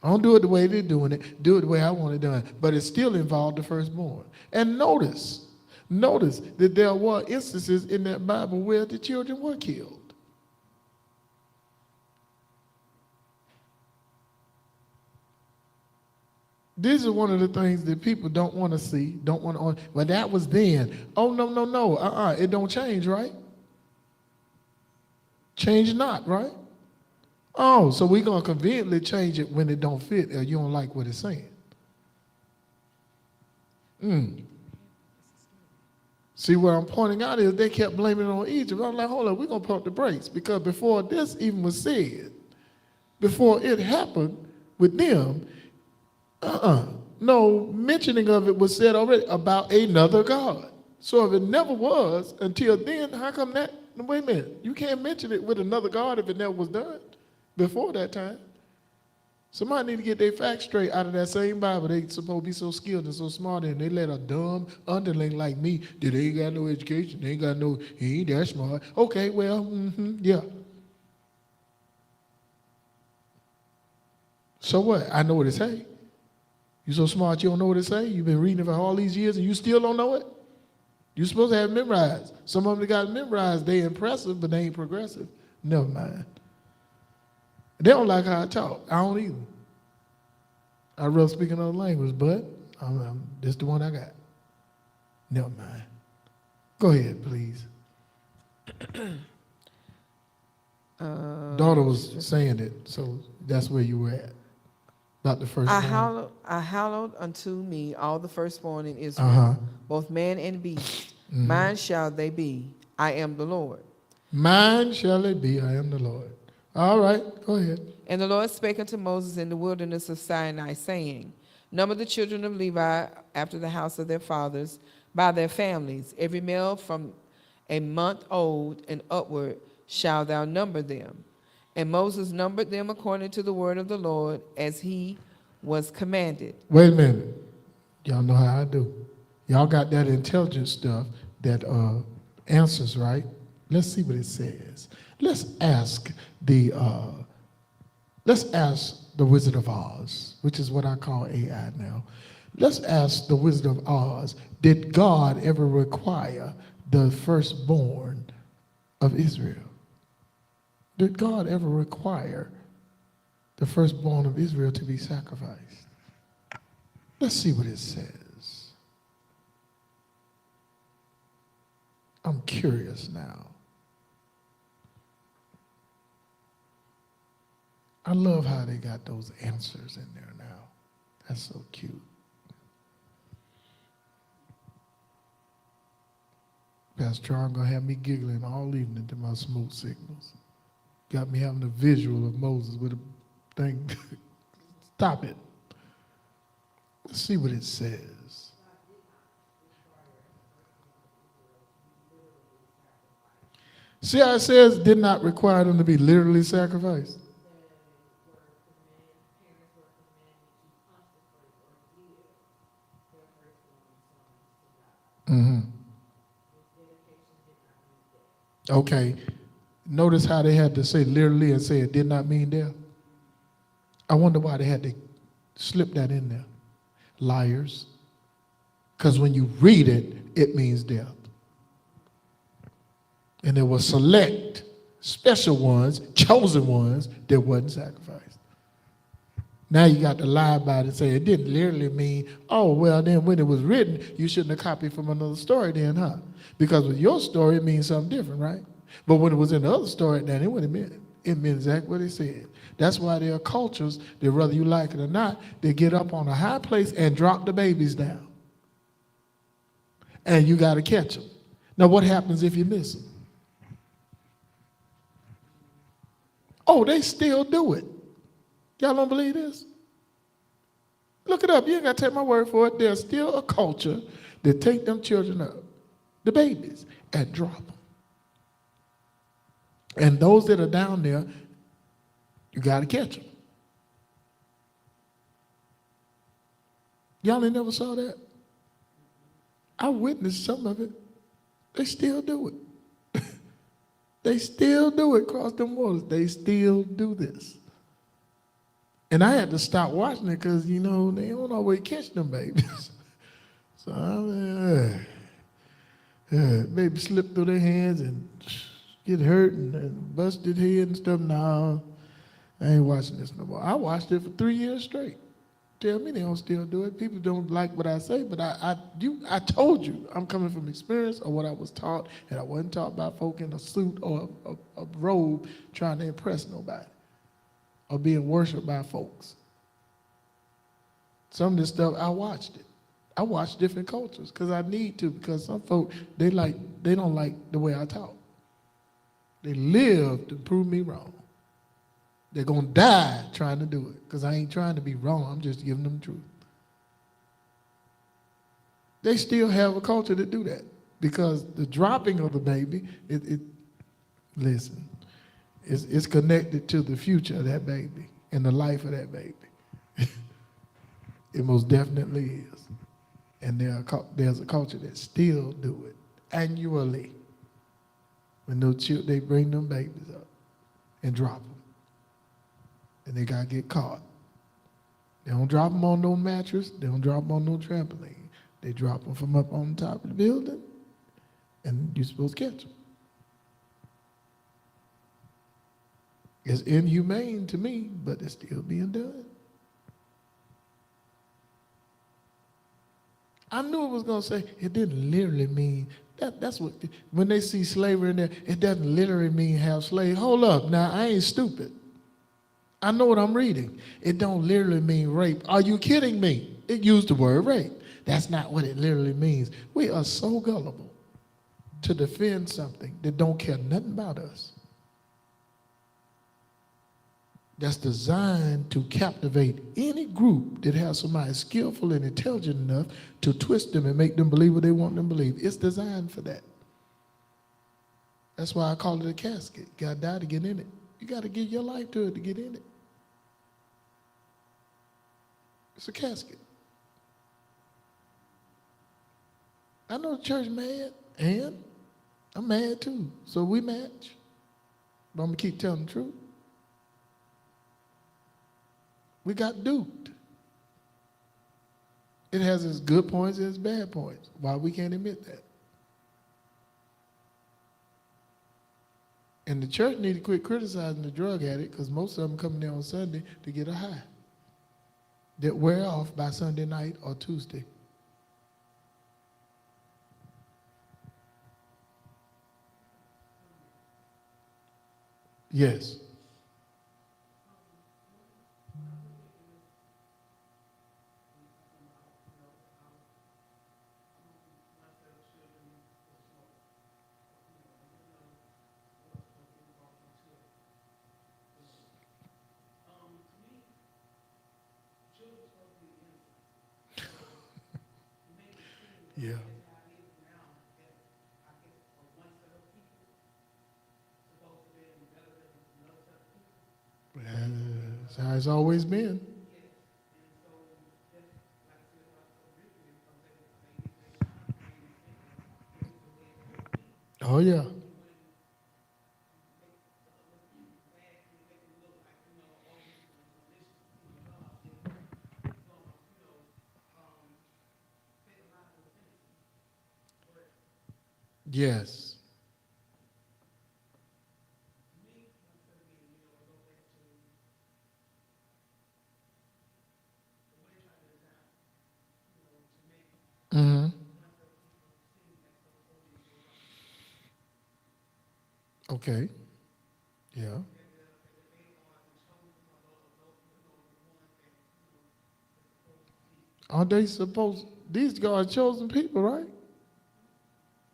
I don't do it the way they're doing it. Do it the way I want it done. But it still involved the firstborn. And notice that there were instances in that Bible where the children were killed. This is one of the things that people don't want to see, don't want to. Well, that was then. Oh, no. It don't change, right? Change not, right? Oh, so we're going to conveniently change it when it don't fit or you don't like what it's saying. See, what I'm pointing out is they kept blaming it on Egypt. I'm like, hold on, we're going to pump the brakes because before this even was said, before it happened with them, no mentioning of it was said already about another God. So if it never was until then, how come that? Wait a minute, you can't mention it with another God if it never was done before that time. Somebody need to get their facts straight out of that same Bible. They supposed to be so skilled and so smart, and they let a dumb underling like me that ain't got no education, they ain't got no, he ain't that smart. Okay, well, yeah. So what? I know what it say. You so smart you don't know what it say? You've been reading it for all these years and you still don't know it? You're supposed to have memorized. Some of them that got memorized, they impressive, but they ain't progressive. Never mind. They don't like how I talk. I don't either. I rather speak another language, but this is the one I got. Never mind. Go ahead, please. Daughter was saying it, so that's where you were at. Not the first one. I hallowed unto me all the firstborn in Israel, both man and beast. Mine shall they be. I am the Lord. Mine shall they be. I am the Lord. All right, go ahead. And the Lord spake unto Moses in the wilderness of Sinai, saying, Number the children of Levi after the house of their fathers, by their families, every male from a month old and upward shalt thou number them. And Moses numbered them according to the word of the Lord, as he was commanded. Wait a minute. Y'all know how I do. Y'all got that intelligent stuff that answers, right? Let's see what it says. Let's ask the Wizard of Oz, which is what I call AI now. Let's ask the Wizard of Oz, did God ever require the firstborn of Israel? Did God ever require the firstborn of Israel to be sacrificed? Let's see what it says. I'm curious now. I love how they got those answers in there now. That's so cute. Pastor Charles gonna have me giggling all evening to my smoke signals. Got me having a visual of Moses with a thing. Stop it. Let's see what it says. See how it says did not require them to be literally sacrificed. Okay. Notice how they had to say literally and say it did not mean death. I wonder why they had to slip that in there. Liars. Because when you read it, it means death. And there were select, special ones, chosen ones that wasn't sacrificed. Now you got to lie about it and say it didn't literally mean, oh, well, then when it was written, you shouldn't have copied from another story then, huh? Because with your story, it means something different, right? But when it was in the other story, then it would have meant, it meant exactly what it said. That's why there are cultures that, whether you like it or not, they get up on a high place and drop the babies down. And you got to catch them. Now, what happens if you miss them? Oh, they still do it. Y'all don't believe this? Look it up. You ain't got to take my word for it. There's still a culture that take them children up, the babies, and drop them. And those that are down there, you got to catch them. Y'all ain't never saw that? I witnessed some of it. They still do it. They still do it across them waters. They still do this. And I had to stop watching it because, you know, they don't always catch them babies. So, baby slip through their hands and get hurt and busted head and stuff. No, I ain't watching this no more. I watched it for 3 years straight. Tell me they don't still do it. People don't like what I say, but I told you I'm coming from experience or what I was taught, and I wasn't taught by folk in a suit or a robe trying to impress nobody. are being worshiped by folks. Some of this stuff, I watched it. I watch different cultures because I need to, because some folk, they don't like the way I talk. They live to prove me wrong. They're going to die trying to do it because I ain't trying to be wrong. I'm just giving them the truth. They still have a culture that do that because the dropping of the baby, listen, it's connected to the future of that baby and the life of that baby. It most definitely is. And there's a culture that still do it annually. When they bring them babies up and drop them. And they got to get caught. They don't drop them on no mattress. They don't drop them on no trampoline. They drop them from up on top of the building, and you're supposed to catch them. It's inhumane to me, but it's still being done. I knew it was going to say, it didn't literally mean, that's what, when they see slavery in there, it doesn't literally mean have slaves. Hold up, now I ain't stupid. I know what I'm reading. It don't literally mean rape. Are you kidding me? It used the word rape. That's not what it literally means. We are so gullible to defend something that don't care nothing about us. That's designed to captivate any group that has somebody skillful and intelligent enough to twist them and make them believe what they want them to believe. It's designed for that. That's why I call it a casket. You got to die to get in it. You got to give your life to it to get in it. It's a casket. I know the church mad, and I'm mad too. So we match. But I'm going to keep telling the truth. We got duped. It has its good points and its bad points. Why we can't admit that? And the church need to quit criticizing the drug addict because most of them come there on Sunday to get a high that wear off by Sunday night or Tuesday. Yes. Yeah. That's how it's always been. Oh, yeah. Yes. Mm-hmm. Okay. Yeah. Aren't they supposed, these are chosen people, right?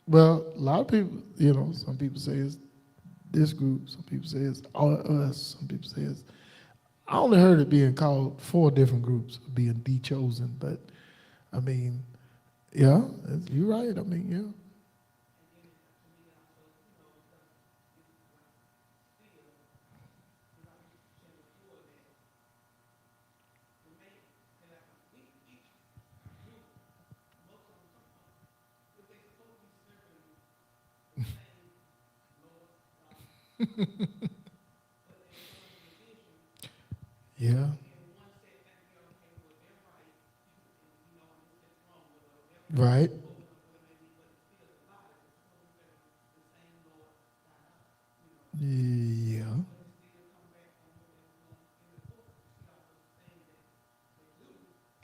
Well, a lot of people, some people say it's this group, some people say it's all us, some people say it's, I only heard it being called 4 different groups being de-chosen, but I mean, yeah, you're right, I mean, yeah. Yeah. Right. Yeah.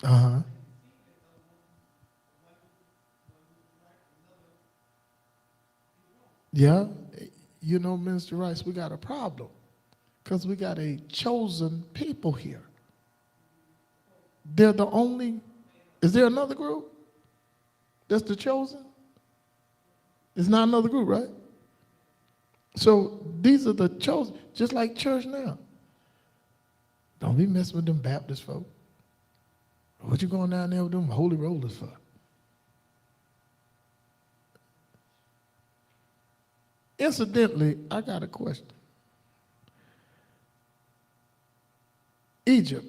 Uh-huh. Yeah. Minister Rice, we got a problem. Because we got a chosen people here. They're the only, is there another group that's the chosen? It's not another group, right? So these are the chosen, just like church now. Don't be messing with them Baptist folk. What you going down there with them holy rollers for? Incidentally, I got a question. Egypt,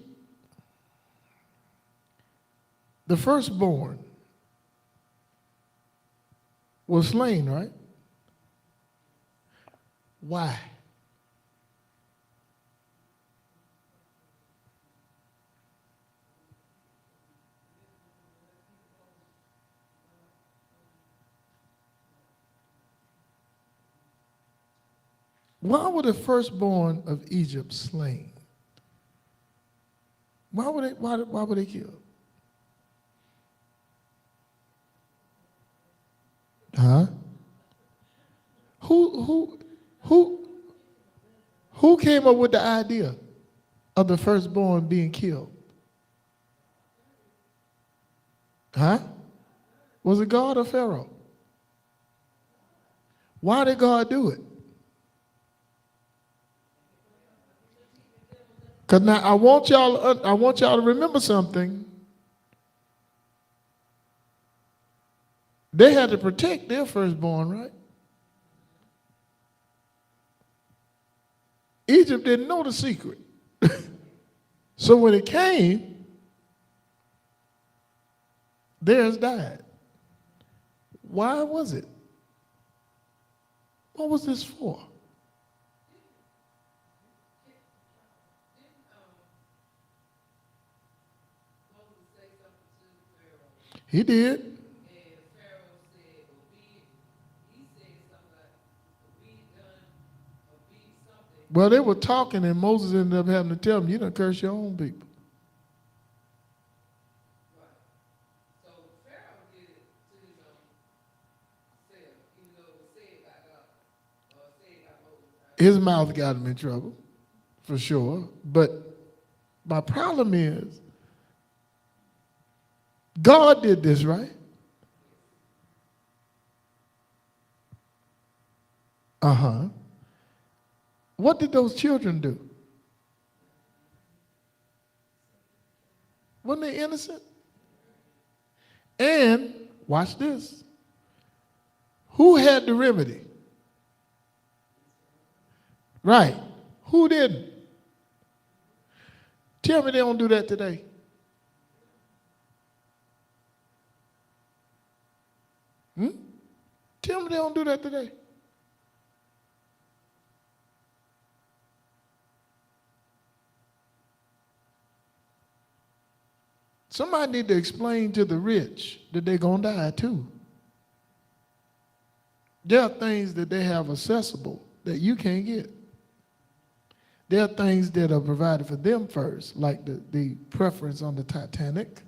the firstborn was slain, right? Why? Why were the firstborn of Egypt slain? Why were they killed? Huh? Who came up with the idea of the firstborn being killed? Huh? Was it God or Pharaoh? Why did God do it? Because now I want y'all to remember something. They had to protect their firstborn, right? Egypt didn't know the secret. So when it came, theirs died. Why was it? What was this for? He did. Well, they were talking, and Moses ended up having to tell them, you done curse your own people. His mouth got him in trouble, for sure. But my problem is, God did this, right? Uh-huh. What did those children do? Weren't they innocent? And, watch this, who had the remedy? Right. Who didn't? Tell me they don't do that today. Tell me they don't do that today. Somebody need to explain to the rich that they're going to die too. There are things that they have accessible that you can't get. There are things that are provided for them first, like the preference on the Titanic.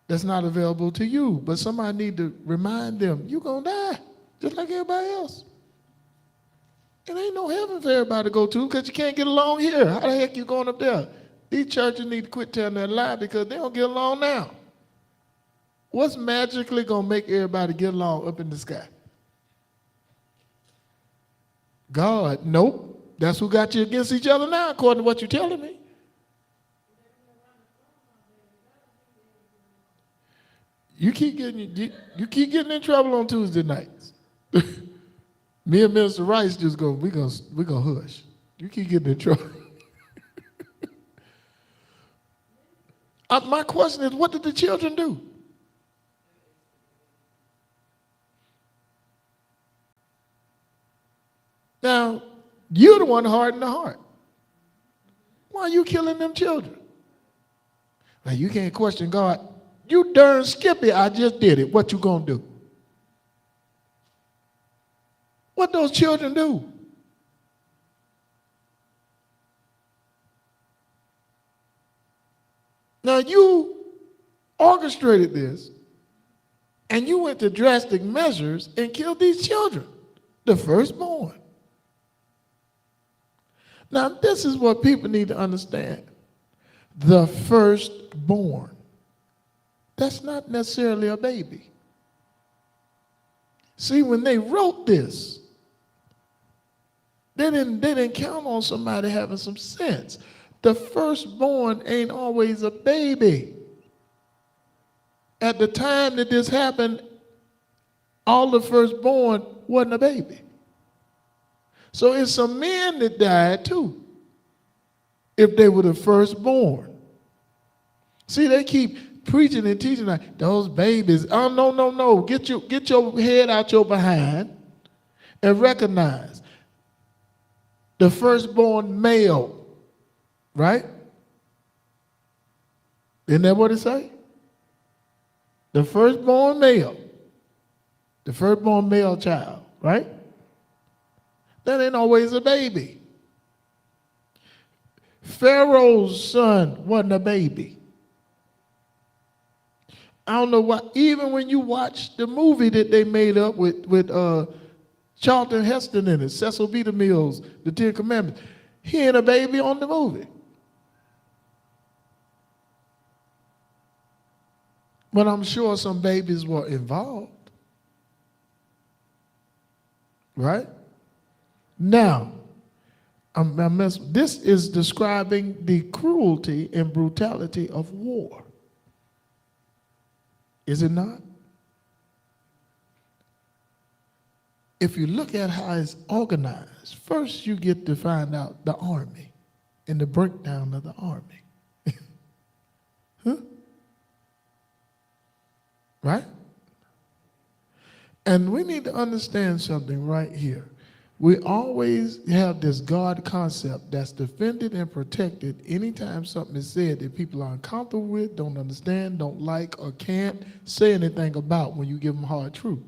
That's not available to you, but somebody need to remind them, you're going to die, just like everybody else. It ain't no heaven for everybody to go to because you can't get along here. How the heck you going up there? These churches need to quit telling that lie because they don't get along now. What's magically going to make everybody get along up in the sky? God, nope. That's who got you against each other now, according to what you're telling me. You keep getting in trouble on Tuesday nights. Me and Minister Rice just go, we gonna hush. You keep getting in trouble. My question is, what did the children do? Now, you're the one hardening the heart. Why are you killing them children? Now, you can't question God. You darn Skippy, I just did it. What you gonna do? What those children do? Now, you orchestrated this, and you went to drastic measures and killed these children, the firstborn. Now, this is what people need to understand. The firstborn. That's not necessarily a baby. See, when they wrote this, they didn't count on somebody having some sense. The firstborn ain't always a baby. At the time that this happened, all the firstborn wasn't a baby. So it's some men that died too, if they were the firstborn. See, they keep preaching and teaching like those babies. Oh, no. Get your head out your behind and recognize the firstborn male, right? Isn't that what it say? The firstborn male. The firstborn male child, right? That ain't always a baby. Pharaoh's son wasn't a baby. I don't know why, even when you watch the movie that they made up with Charlton Heston in it, Cecil B. DeMille's The Ten Commandments, he ain't a baby on the movie. But I'm sure some babies were involved. Right? Now, this is describing the cruelty and brutality of war. Is it not? If you look at how it's organized, first you get to find out the army and the breakdown of the army. Huh? Right? And we need to understand something right here. We always have this God concept that's defended and protected anytime something is said that people are uncomfortable with, don't understand, don't like, or can't say anything about when you give them hard truth.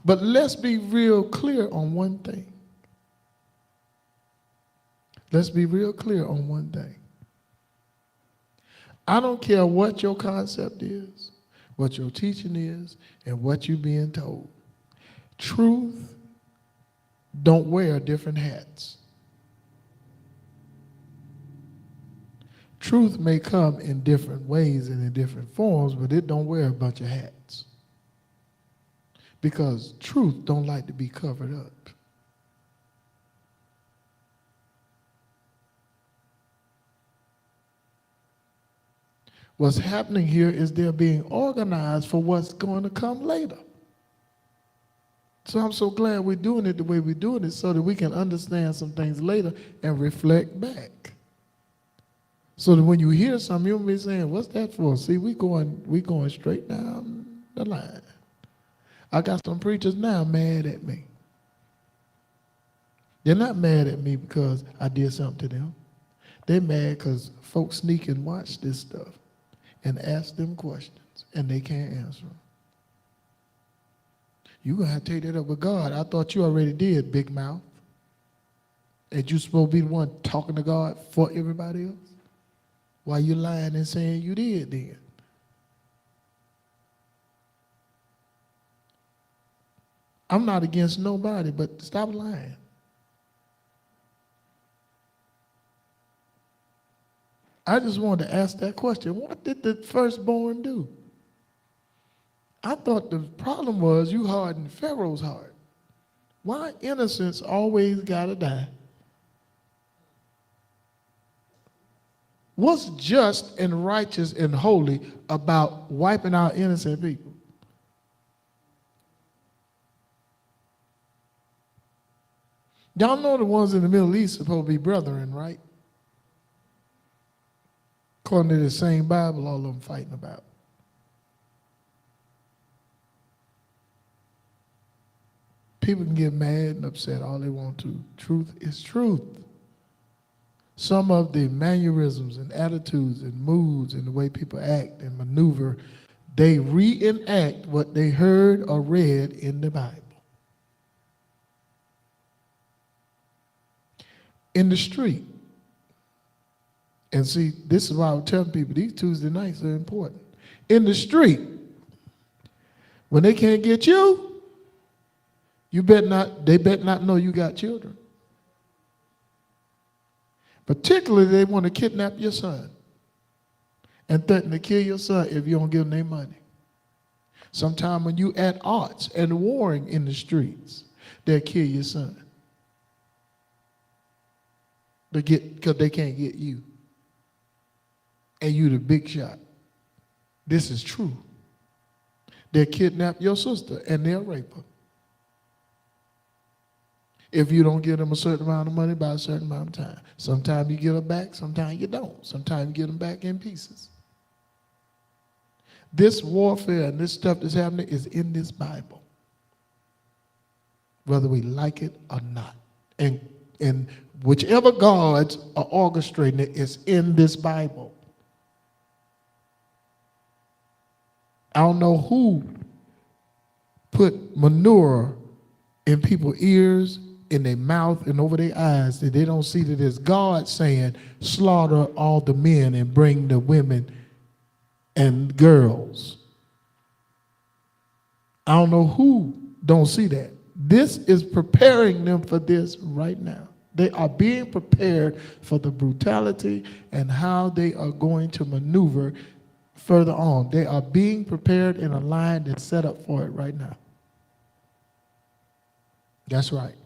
But let's be real clear on one thing. Let's be real clear on one thing. I don't care what your concept is, what your teaching is, and what you're being told. Truth don't wear different hats. Truth may come in different ways and in different forms, but it don't wear a bunch of hats. Because truth don't like to be covered up. What's happening here is they're being organized for what's going to come later. So I'm so glad we're doing it the way we're doing it so that we can understand some things later and reflect back. So that when you hear something, you'll be saying, what's that for? See, we going straight down the line. I got some preachers now mad at me. They're not mad at me because I did something to them. They're mad because folks sneak and watch this stuff and ask them questions, and they can't answer them. You're going to have to take that up with God. I thought you already did, big mouth. And you supposed to be the one talking to God for everybody else? Why you lying and saying you did then? I'm not against nobody, but stop lying. I just wanted to ask that question. What did the firstborn do? I thought the problem was you hardened Pharaoh's heart. Why innocence always gotta die? What's just and righteous and holy about wiping out innocent people? Y'all know the ones in the Middle East are supposed to be brethren, right? According to the same Bible, all of them fighting about. People can get mad and upset all they want to. Truth is truth. Some of the mannerisms and attitudes and moods and the way people act and maneuver, they reenact what they heard or read in the Bible. In the street. And see, this is why I was telling people these Tuesday nights are important. In the street, when they can't get you, they better not know you got children. Particularly, they want to kidnap your son and threaten to kill your son if you don't give them their money. Sometime when you at odds and warring in the streets, they'll kill your son. Because they can't get you. And you the big shot. This is true. They'll kidnap your sister and they'll rape her. If you don't give them a certain amount of money by a certain amount of time. Sometimes you get her back, sometimes you don't. Sometimes you get them back in pieces. This warfare and this stuff that's happening is in this Bible, whether we like it or not. And whichever gods are orchestrating it is in this Bible. I don't know who put manure in people's ears, in their mouth, and over their eyes that they don't see that it's God saying, slaughter all the men and bring the women and girls. I don't know who don't see that. This is preparing them for this right now. They are being prepared for the brutality and how they are going to maneuver further on. They are being prepared in a line that's set up for it right now. That's right.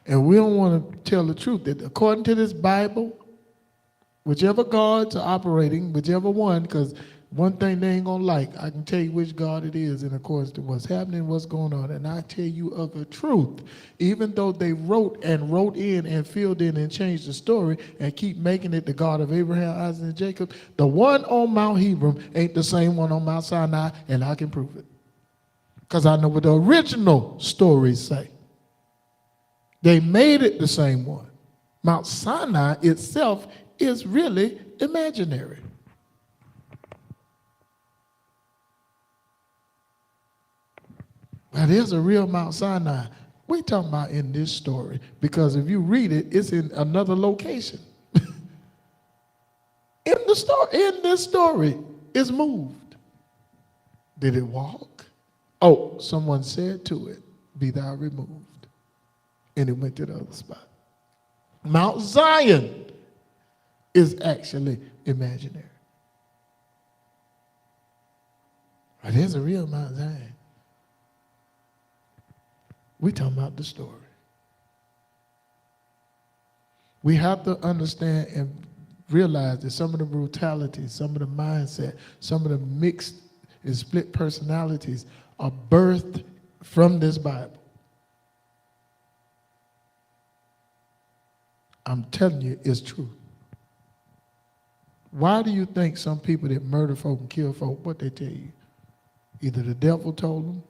And we don't want to tell the truth that according to this Bible, whichever gods are operating, whichever one, because one thing they ain't going to like, I can tell you which God it is in accordance to what's happening, what's going on. And I tell you of the truth, even though they wrote in and filled in and changed the story and keep making it the God of Abraham, Isaac, and Jacob, the one on Mount Hebron ain't the same one on Mount Sinai, and I can prove it. Because I know what the original stories say. They made it the same one. Mount Sinai itself is really imaginary. Now, there's a real Mount Sinai. We're talking about in this story, because if you read it, it's in another location. In this story, it's moved. Did it walk? Oh, someone said to it, be thou removed. And it went to the other spot. Mount Zion is actually imaginary. But there's a real Mount Zion. We're talking about the story. We have to understand and realize that some of the brutality, some of the mindset, some of the mixed and split personalities are birthed from this Bible. I'm telling you, it's true. Why do you think some people that murder folk and kill folk, what they tell you? Either the devil told them,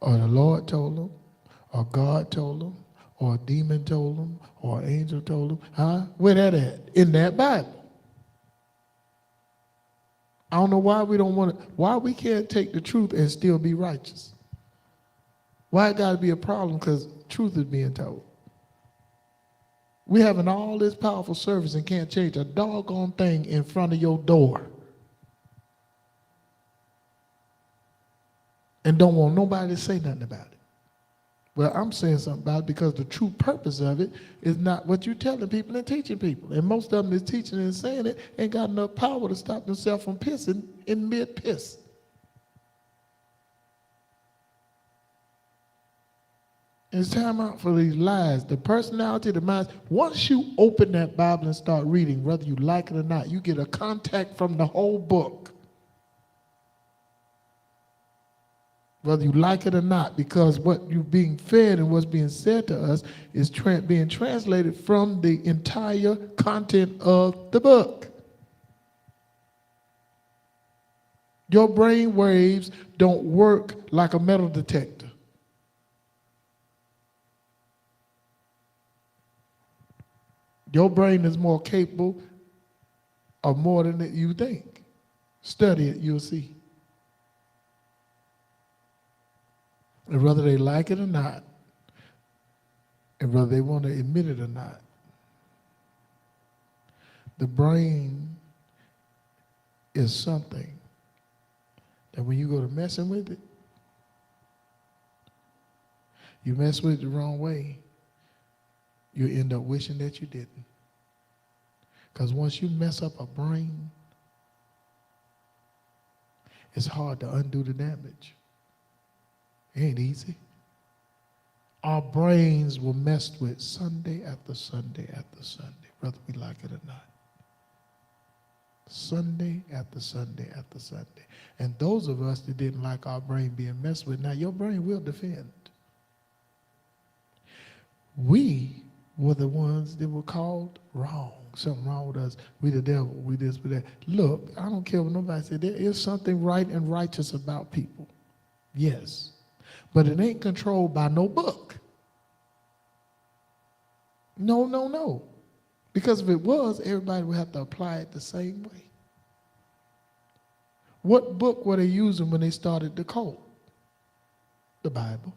or the Lord told them, or God told them, or a demon told them, or an angel told them. Huh? Where that at? In that Bible. I don't know why we don't want to, why we can't take the truth and still be righteous. Why it got to be a problem? Because truth is being told. We having all this powerful service and can't change a doggone thing in front of your door. And don't want nobody to say nothing about it. Well, I'm saying something about it because the true purpose of it is not what you're telling people and teaching people. And most of them is teaching and saying it ain't got enough power to stop themselves from pissing in mid-piss. It's time out for these lies. The personality, the mind. Once you open that Bible and start reading, whether you like it or not, you get a contact from the whole book. Whether you like it or not, because what you're being fed and what's being said to us is being translated from the entire content of the book. Your brain waves don't work like a metal detector. Your brain is more capable of more than you think. Study it, you'll see. And whether they like it or not, and whether they want to admit it or not, the brain is something that when you go to messing with it, You mess with it the wrong way, you end up wishing that you didn't. Because once you mess up a brain, it's hard to undo the damage. It ain't easy. Our brains were messed with Sunday after Sunday after Sunday, whether we like it or not. Sunday after Sunday after Sunday. And those of us that didn't like our brain being messed with, now your brain will defend. We were the ones that were called wrong. Something wrong with us. We the devil. We this, we that. Look, I don't care what nobody said. There is something right and righteous about people. Yes. But it ain't controlled by no book. No, no, no. Because if it was, everybody would have to apply it the same way. What book were they using when they started the cult? The Bible.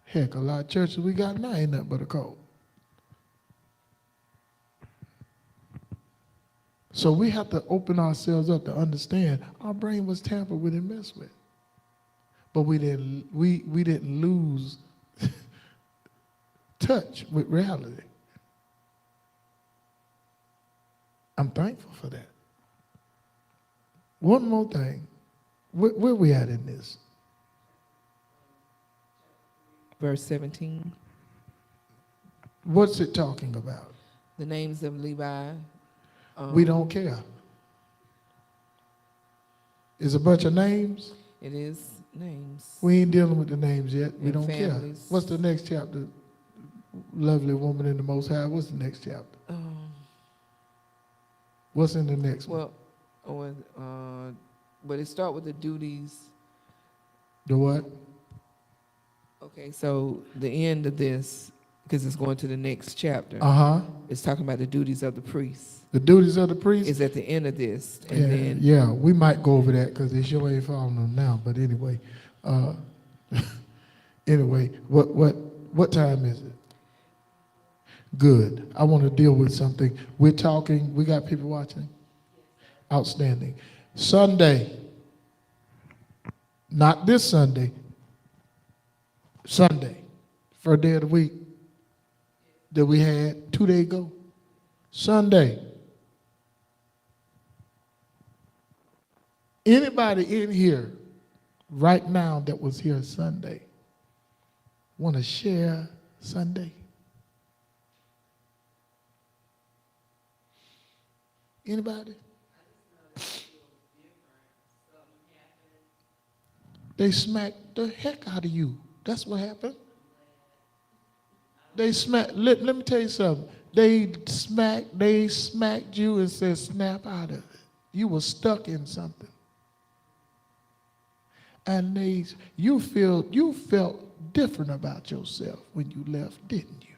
Heck, a lot of churches we got now ain't nothing but a cult. So we have to open ourselves up to understand our brain was tampered with and messed with. But we didn't lose touch with reality. I'm thankful for that. One more thing. Where we at in this? Verse 17. What's it talking about? The names of Levi. We don't care. It's a bunch of names. It is names. We ain't dealing with the names yet. We And don't families. care. What's the next chapter? Lovely woman in the Most High. What's the next chapter? What's in the next one? But it start with the duties. The what? Okay, so the end of this, because it's going to the next chapter. It's talking about the duties of the priest. The duties of the priest? Is at the end of this. And yeah, we might go over that because they sure ain't following them now. But anyway, what time is it? Good. I want to deal with something. We're talking, we got people watching? Outstanding. Sunday, not this Sunday, Sunday, first day of the week that we had 2 days ago. Sunday. Anybody in here right now that was here Sunday want to share Sunday? Anybody? They smacked the heck out of you. That's what happened. They smacked, let me tell you something. They smacked you and said, snap out of it. You were stuck in something. And you felt different about yourself when you left, didn't you?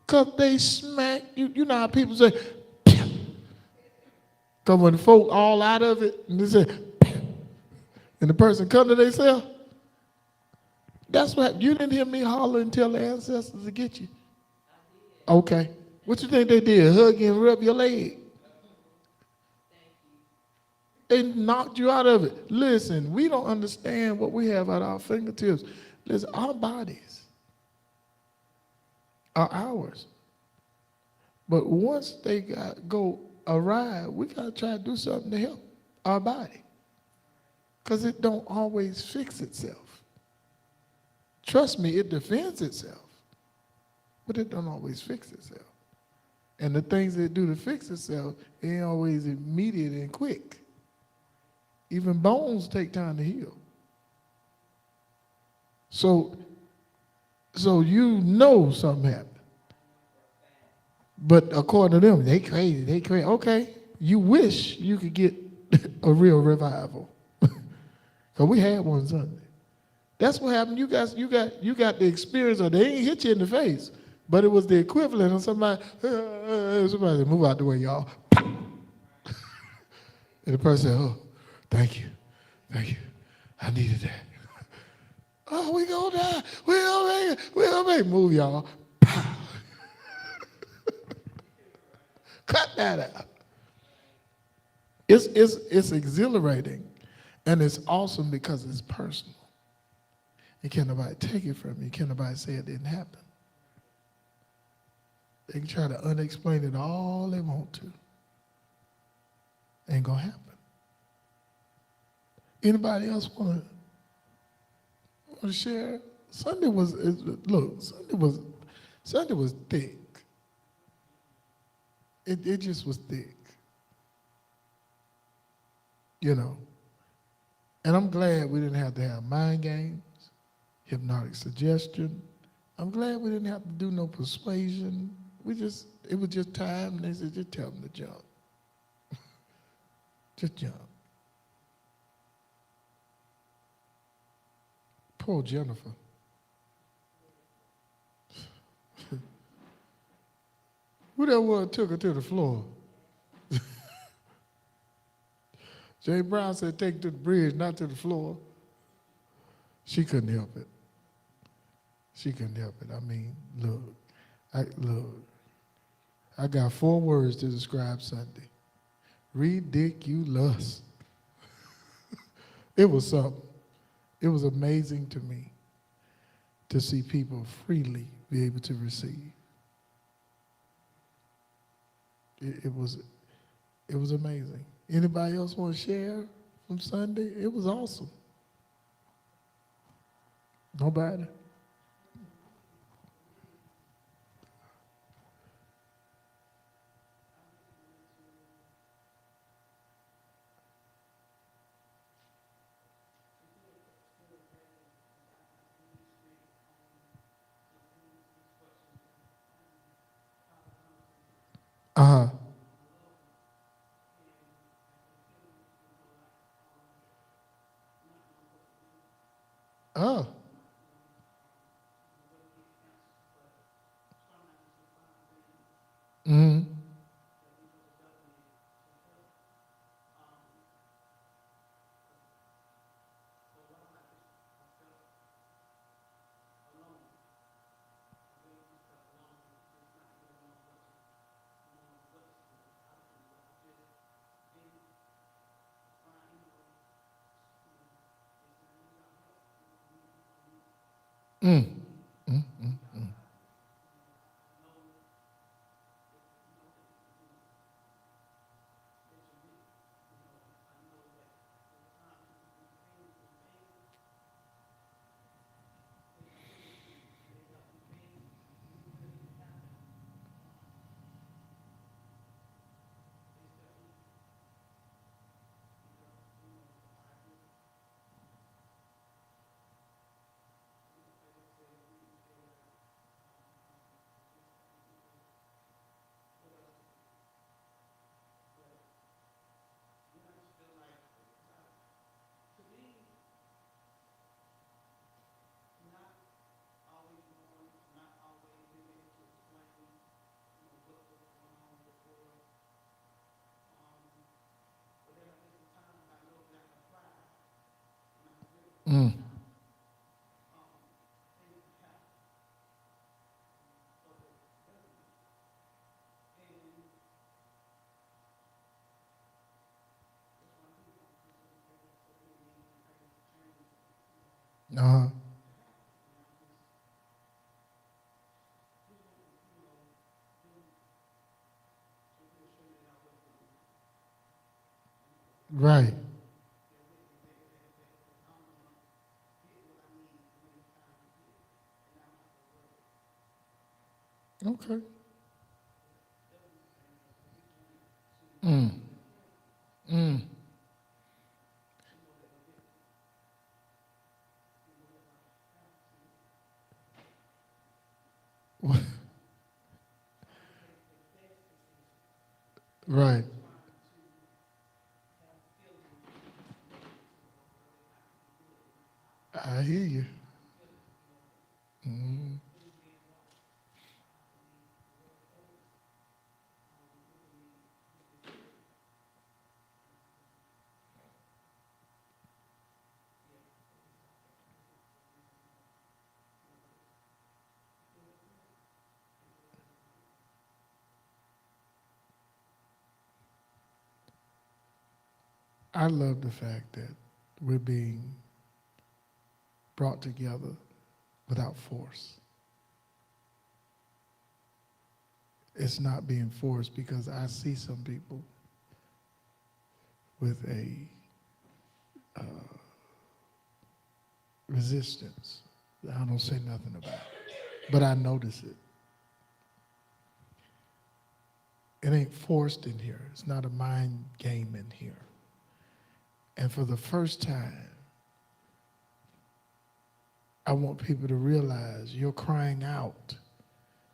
Because they smacked you. You know how people say, because when the folk all out of it, and they say, and the person come to themselves, that's what, you didn't hear me holler and tell the ancestors to get you. Okay. What you think they did? Hug you and rub your leg? They knocked you out of it. Listen, we don't understand what we have at our fingertips. Listen, our bodies are ours. But once they go awry, we got to try to do something to help our body. Because it don't always fix itself. Trust me, it defends itself. But it don't always fix itself. And the things that do to fix itself ain't always immediate and quick. Even bones take time to heal. So you know something happened. But according to them, they crazy. Okay, you wish you could get a real revival. Because we had one Sunday. That's what happened. You got the experience of they ain't hit you in the face, but it was the equivalent of somebody said, move out the way, y'all. And the person said, oh, thank you. I needed that. Oh, we gonna die. We gonna make it. Move, y'all. Cut that out. It's exhilarating. And it's awesome because it's personal. And can't nobody take it from you. Can't nobody say it didn't happen. They can try to unexplain it all they want to. Ain't gonna happen. Anybody else want to share? Sunday was thick. It just was thick, you know. And I'm glad we didn't have to have mind games, hypnotic suggestion. I'm glad we didn't have to do no persuasion. It was just time, and they said, just tell them to jump. Just jump. Poor Jennifer. Who that was took her to the floor? Jay Brown said, take her to the bridge, not to the floor. She couldn't help it. She couldn't help it. I mean, look, I got 4 words to describe Sunday. Ridiculous. It was something. It was amazing to me to see people freely be able to receive. It was amazing. Anybody else want to share from Sunday? It was awesome. Nobody? Uh-huh. Oh. Mm-hmm. Mm. Mm, mm, mm. Mm. Uh-huh. Right. Okay. Mm. Mm. Right. I hear you. Mm. I love the fact that we're being brought together without force. It's not being forced because I see some people with a resistance. I don't say nothing about it, but I notice it. It ain't forced in here. It's not a mind game in here. And for the first time, I want people to realize your crying out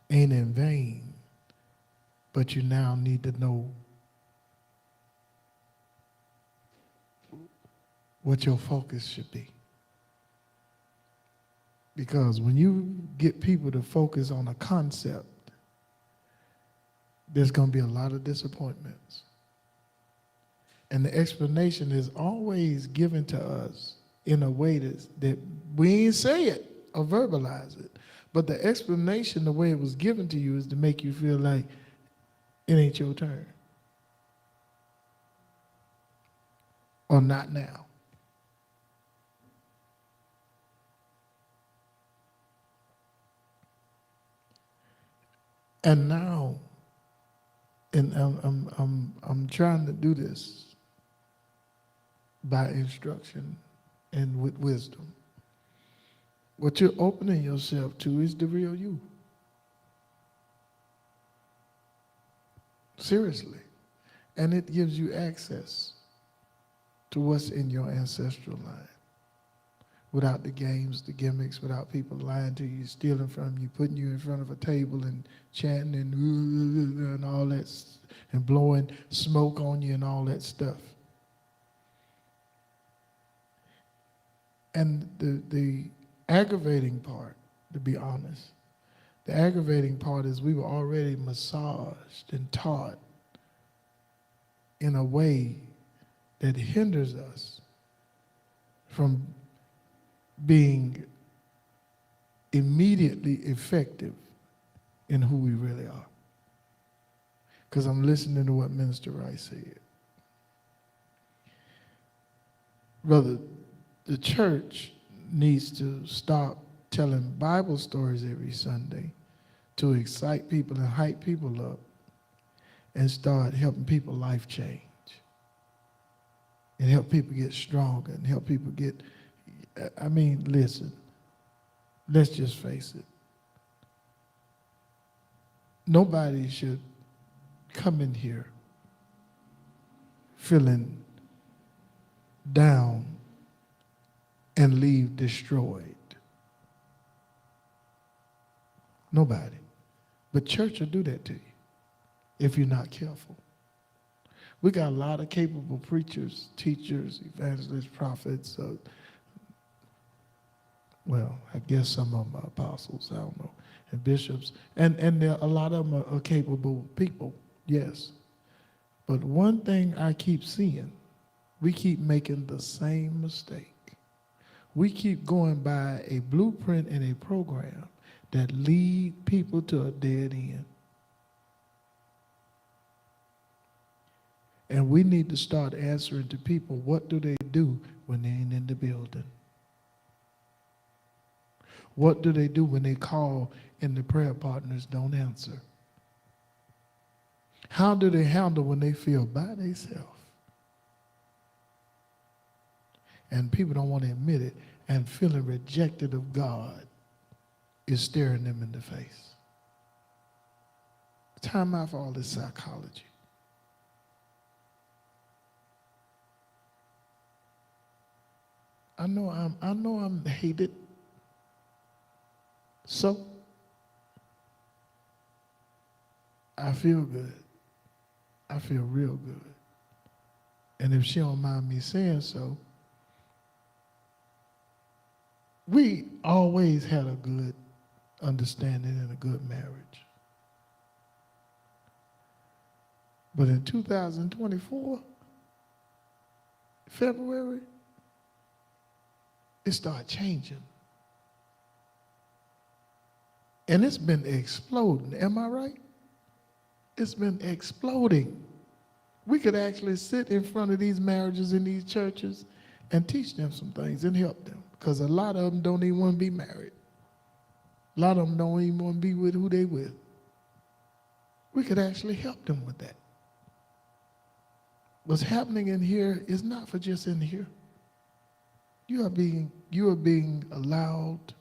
ain't in vain, but you now need to know what your focus should be. Because when you get people to focus on a concept, there's going to be a lot of disappointments. And the explanation is always given to us in a way that we ain't say it or verbalize it. But the explanation, the way it was given to you, is to make you feel like it ain't your turn. Or not now. And now, and I'm trying to do this by instruction and with wisdom. What you're opening yourself to is the real you. Seriously. And it gives you access to what's in your ancestral line. Without the games, the gimmicks, without people lying to you, stealing from you, putting you in front of a table and chanting and all that, and blowing smoke on you and all that stuff. And the aggravating part, to be honest, the aggravating part is we were already massaged and taught in a way that hinders us from being immediately effective in who we really are. Because I'm listening to what Minister Rice said. Brother, the church needs to stop telling Bible stories every Sunday to excite people and hype people up and start helping people life change and help people get stronger and help people get, I mean, listen, let's just face it. Nobody should come in here feeling down and leave destroyed. Nobody. But church will do that to you if you're not careful. We got a lot of capable preachers, teachers, evangelists, prophets. Well, I guess some of them are apostles, I don't know, and bishops. And there, a lot of them are capable people, yes. But one thing I keep seeing, we keep making the same mistake. We keep going by a blueprint and a program that lead people to a dead end. And we need to start answering to people, what do they do when they ain't in the building? What do they do when they call and the prayer partners don't answer? How do they handle when they feel by themselves? And people don't want to admit it, and feeling rejected of God is staring them in the face. Time out for all this psychology. I know I'm hated. So I feel good. I feel real good. And if she don't mind me saying so, we always had a good understanding and a good marriage. But in 2024, February, it started changing. And it's been exploding, am I right? It's been exploding. We could actually sit in front of these marriages in these churches and teach them some things and help them. Because a lot of them don't even want to be married. A lot of them don't even want to be with who they with. We could actually help them with that. What's happening in here is not for just in here. You are being allowed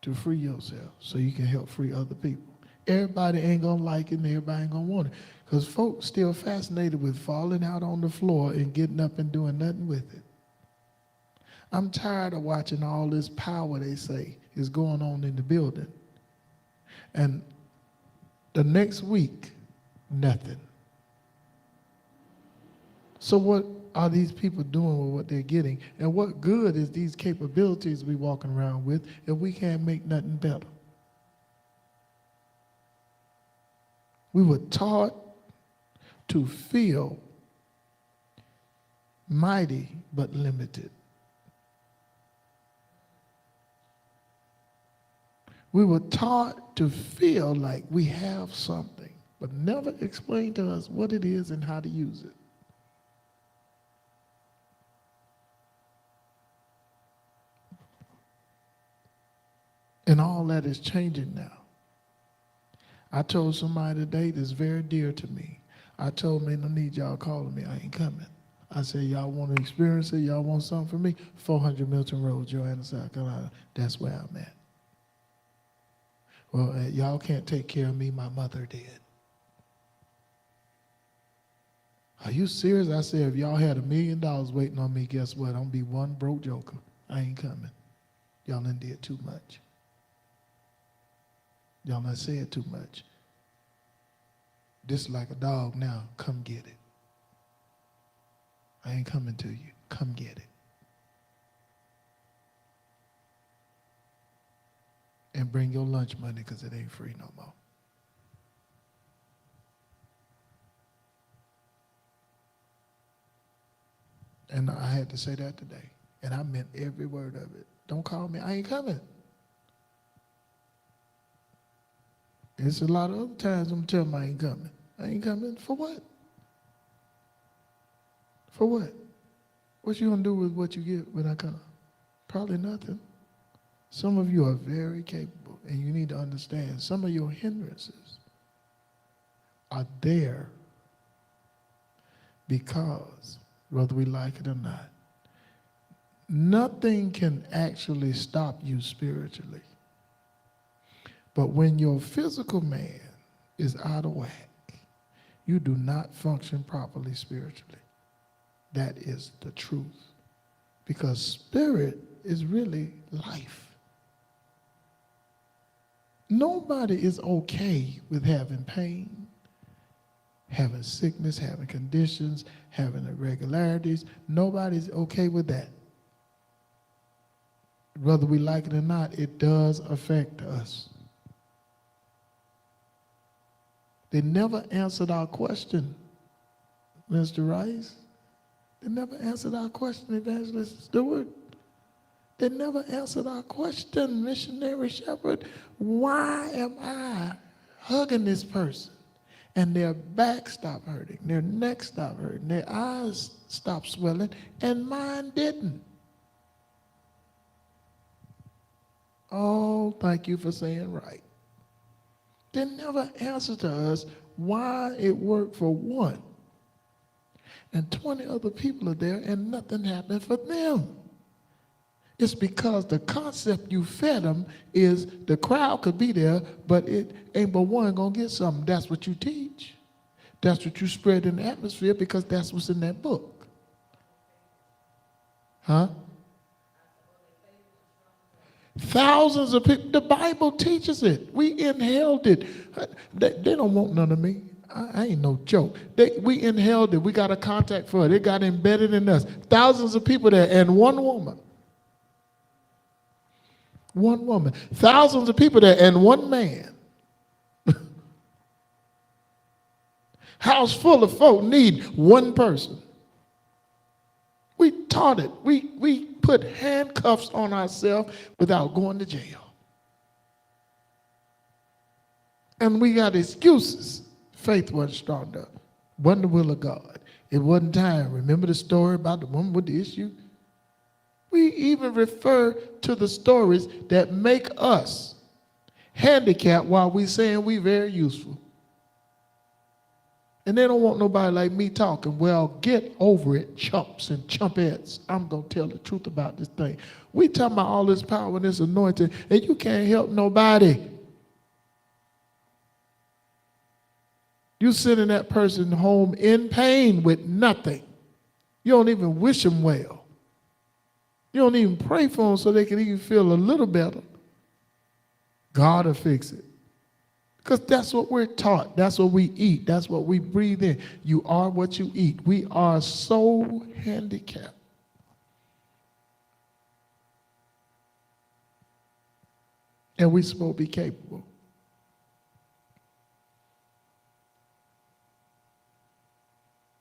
to free yourself so you can help free other people. Everybody ain't gonna like it and everybody ain't gonna want it. Because folks still fascinated with falling out on the floor and getting up and doing nothing with it. I'm tired of watching all this power they say is going on in the building. And the next week, nothing. So what are these people doing with what they're getting? And what good is these capabilities we walking around with if we can't make nothing better? We were taught to feel mighty but limited. We were taught to feel like we have something, but never explained to us what it is and how to use it. And all that is changing now. I told somebody today that's very dear to me. I told them, I don't need y'all calling me. I ain't coming. I said, y'all want to experience it? Y'all want something from me? 400 Milton Road, Joanna, South Carolina. That's where I'm at. Well, y'all can't take care of me. My mother did. Are you serious? I said, if y'all had $1 million waiting on me, guess what? I'm going to be one broke joker. I ain't coming. Y'all done did too much. Y'all done said too much. This is like a dog now. Come get it. I ain't coming to you. Come get it. And bring your lunch money because it ain't free no more. And I had to say that today. And I meant every word of it. Don't call me. I ain't coming. It's a lot of other times I'm telling them I ain't coming. I ain't coming. For what? For what? What you gonna do with what you get when I come? Probably nothing. Some of you are very capable, and you need to understand some of your hindrances are there because, whether we like it or not, nothing can actually stop you spiritually. But when your physical man is out of whack, you do not function properly spiritually. That is the truth. Because spirit is really life. Nobody is okay with having pain, having sickness, having conditions, having irregularities. Nobody's okay with that. Whether we like it or not, it does affect us. They never answered our question, Mr. Rice. They never answered our question, Evangelist Stewart. They never answered our question, Missionary Shepherd. Why am I hugging this person and their back stopped hurting, their neck stopped hurting, their eyes stopped swelling, and mine didn't? Oh, thank you for saying right. They never answered to us why it worked for one and 20 other people are there and nothing happened for them. It's because the concept you fed them is the crowd could be there, but it ain't but one gonna get something. That's what you teach. That's what you spread in the atmosphere because that's what's in that book. Huh? Thousands of people, the Bible teaches it. We inhaled it. They don't want none of me. I ain't no joke. We inhaled it. We got a contact for it. It got embedded in us. Thousands of people there and one woman. One woman. Thousands of people there and one man. House full of folk need one person. We taught it. We put handcuffs on ourselves without going to jail. And we got excuses. Faith wasn't strong enough. Wasn't the will of God. It wasn't time. Remember the story about the woman with the issue? We even refer to the stories that make us handicapped while we saying we very useful. And they don't want nobody like me talking. Well, get over it, chumps and chumpettes. I'm going to tell the truth about this thing. We talking about all this power and this anointing, and you can't help nobody. You sending that person home in pain with nothing. You don't even wish them well. You don't even pray for them so they can even feel a little better. God will fix it. Because that's what we're taught. That's what we eat. That's what we breathe in. You are what you eat. We are so handicapped. And we're supposed to be capable.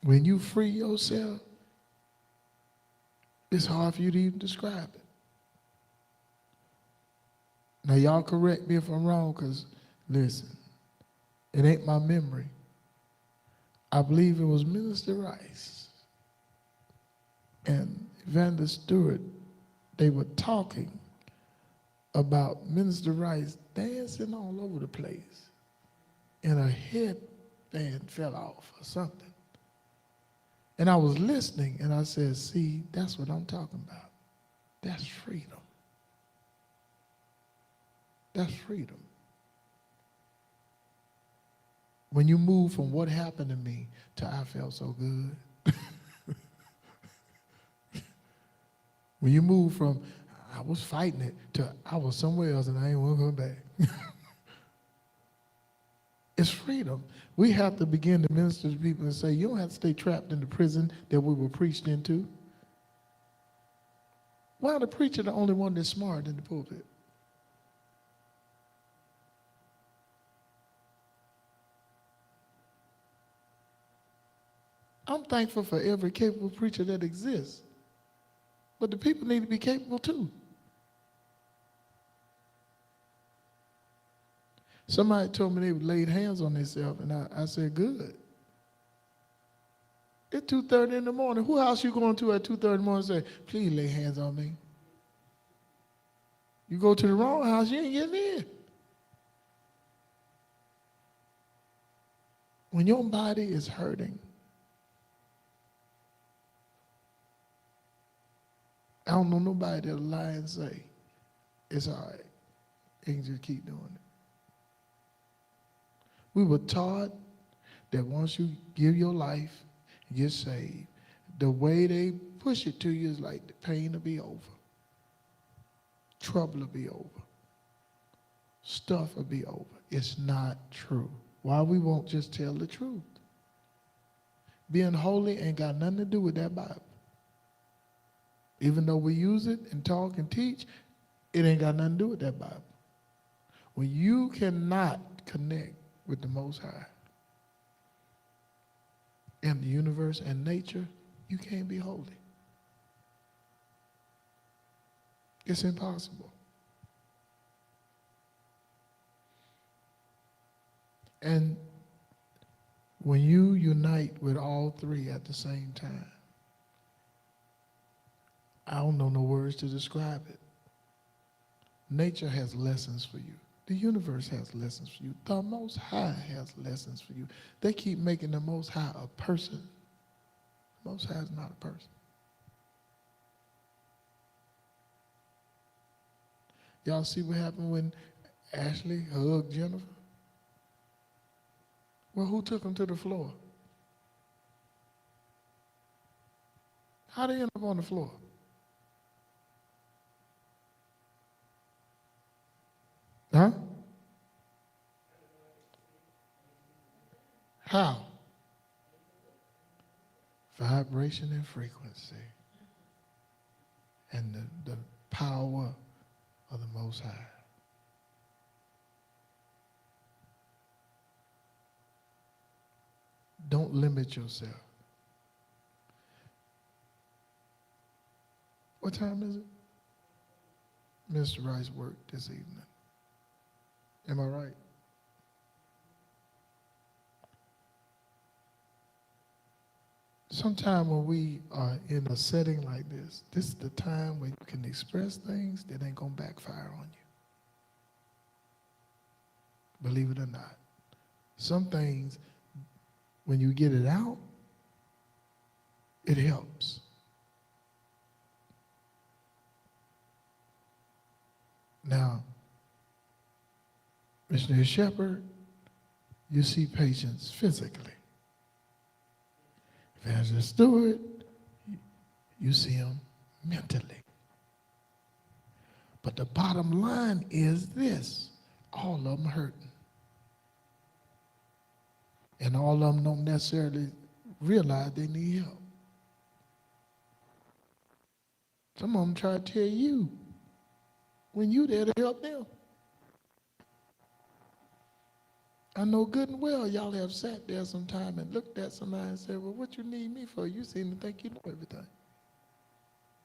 When you free yourself, it's hard for you to even describe it. Now, y'all correct me if I'm wrong, because, listen, it ain't my memory. I believe it was Minister Rice and Evangelist Stewart. They were talking about Minister Rice dancing all over the place, and her headband fell off or something. And I was listening, and I said, see, that's what I'm talking about. That's freedom. That's freedom. When you move from what happened to me to I felt so good. When you move from I was fighting it to I was somewhere else and I ain't want to go back. It's freedom. We have to begin to minister to people and say, you don't have to stay trapped in the prison that we were preached into. Why the preacher the only one that's smart in the pulpit? I'm thankful for every capable preacher that exists. But the people need to be capable too. Somebody told me they laid hands on themselves, and I said, good. It's 2:30 in the morning. Who house you going to at 2:30 in the morning and say, please lay hands on me? You go to the wrong house, you ain't getting in. When your body is hurting, I don't know nobody that'll lie and say, it's all right. You can just keep doing it. We were taught that once you give your life, you get saved, the way they push it to you is like the pain will be over. Trouble will be over. Stuff will be over. It's not true. Why we won't just tell the truth? Being holy ain't got nothing to do with that Bible. Even though we use it and talk and teach, it ain't got nothing to do with that Bible. When you cannot connect with the Most High and the universe and nature, you can't be holy. It's impossible. And when you unite with all three at the same time, I don't know no words to describe it. Nature has lessons for you. The universe has lessons for you. The Most High has lessons for you. They keep making the Most High a person. The Most High is not a person. Y'all see what happened when Ashley hugged Jennifer? Well, who took him to the floor? How'd they end up on the floor? Huh? How? Vibration and frequency. And the power of the Most High. Don't limit yourself. What time is it? Mr. Rice worked this evening. Am I right? Sometime when we are in a setting like this is the time where you can express things that ain't gonna backfire on you. Believe it or not. Some things, when you get it out, it helps. Now, Missionary Shepherd, you see patients physically. Evangelist Stewart, you see them mentally. But the bottom line is this: all of them hurting. And all of them don't necessarily realize they need help. Some of them try to tell you when you there to help them. I know good and well y'all have sat there sometime and looked at somebody and said, well, what you need me for? You seem to think you know everything.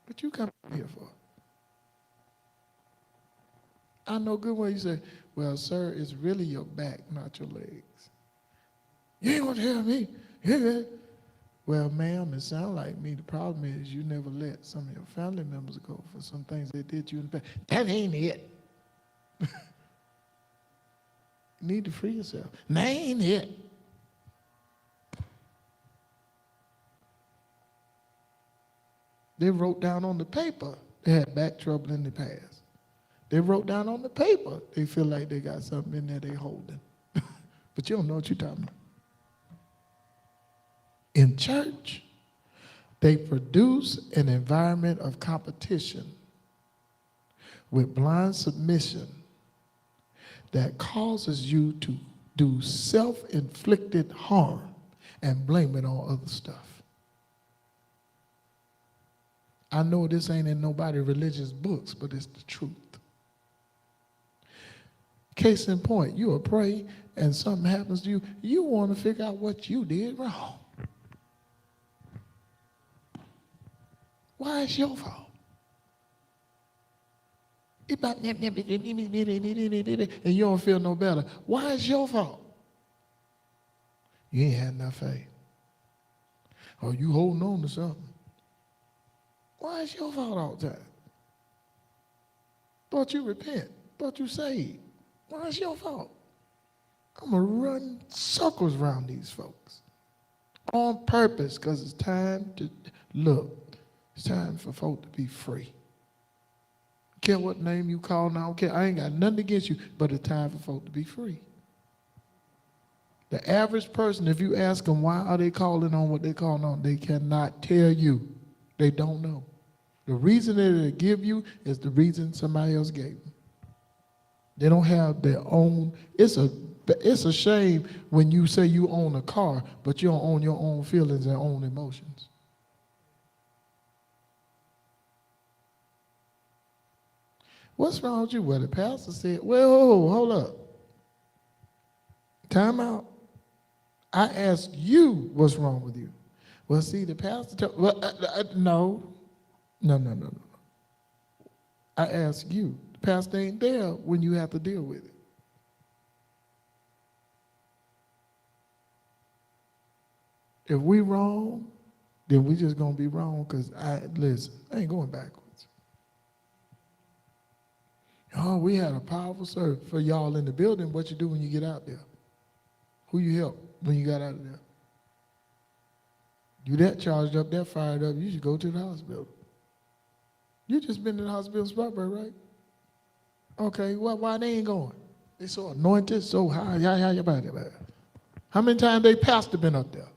What you come here for? I know good well you say, well, sir, it's really your back, not your legs. You ain't gonna tell me. Yeah. Well, ma'am, it sounds like me. The problem is you never let some of your family members go for some things they did you in the past. That ain't it. You need to free yourself. That ain't it. They wrote down on the paper they had back trouble in the past. They wrote down on the paper they feel like they got something in there they holding. But you don't know what you're talking about. In church, they produce an environment of competition with blind submission that causes you to do self-inflicted harm and blame it on other stuff. I know this ain't in nobody's religious books, but it's the truth. Case in point, you'll pray and something happens to you, you want to figure out what you did wrong. Why is your fault? And you don't feel no better. Why is your fault? You ain't had enough faith. Or you holding on to something. Why is your fault all the time? Thought you repent. Thought you saved. Why is your fault? I'm going to run circles around these folks. On purpose, because it's time to look. It's time for folk to be free. Care what name you call now, I don't care. I ain't got nothing against you, but it's time for folk to be free. The average person, if you ask them why are they calling on what they calling on, they cannot tell you. They don't know. The reason that they give you is the reason somebody else gave them. They don't have their own. It's a shame when you say you own a car, but you don't own your own feelings and own emotions. What's wrong with you? Well, the pastor said, well, hold up. Time out. I asked you what's wrong with you. Well, see, the pastor no. I asked you. The pastor ain't there when you have to deal with it. If we wrong, then we just going to be wrong because I ain't going backwards. Oh, we had a powerful service for y'all in the building. What you do when you get out there? Who you help when you got out of there? You that charged up, that fired up, you should go to the hospital. You just been in the hospital in Spartanburg, right? Okay, why they ain't going? They so anointed, so high. How many times they pastor been up there?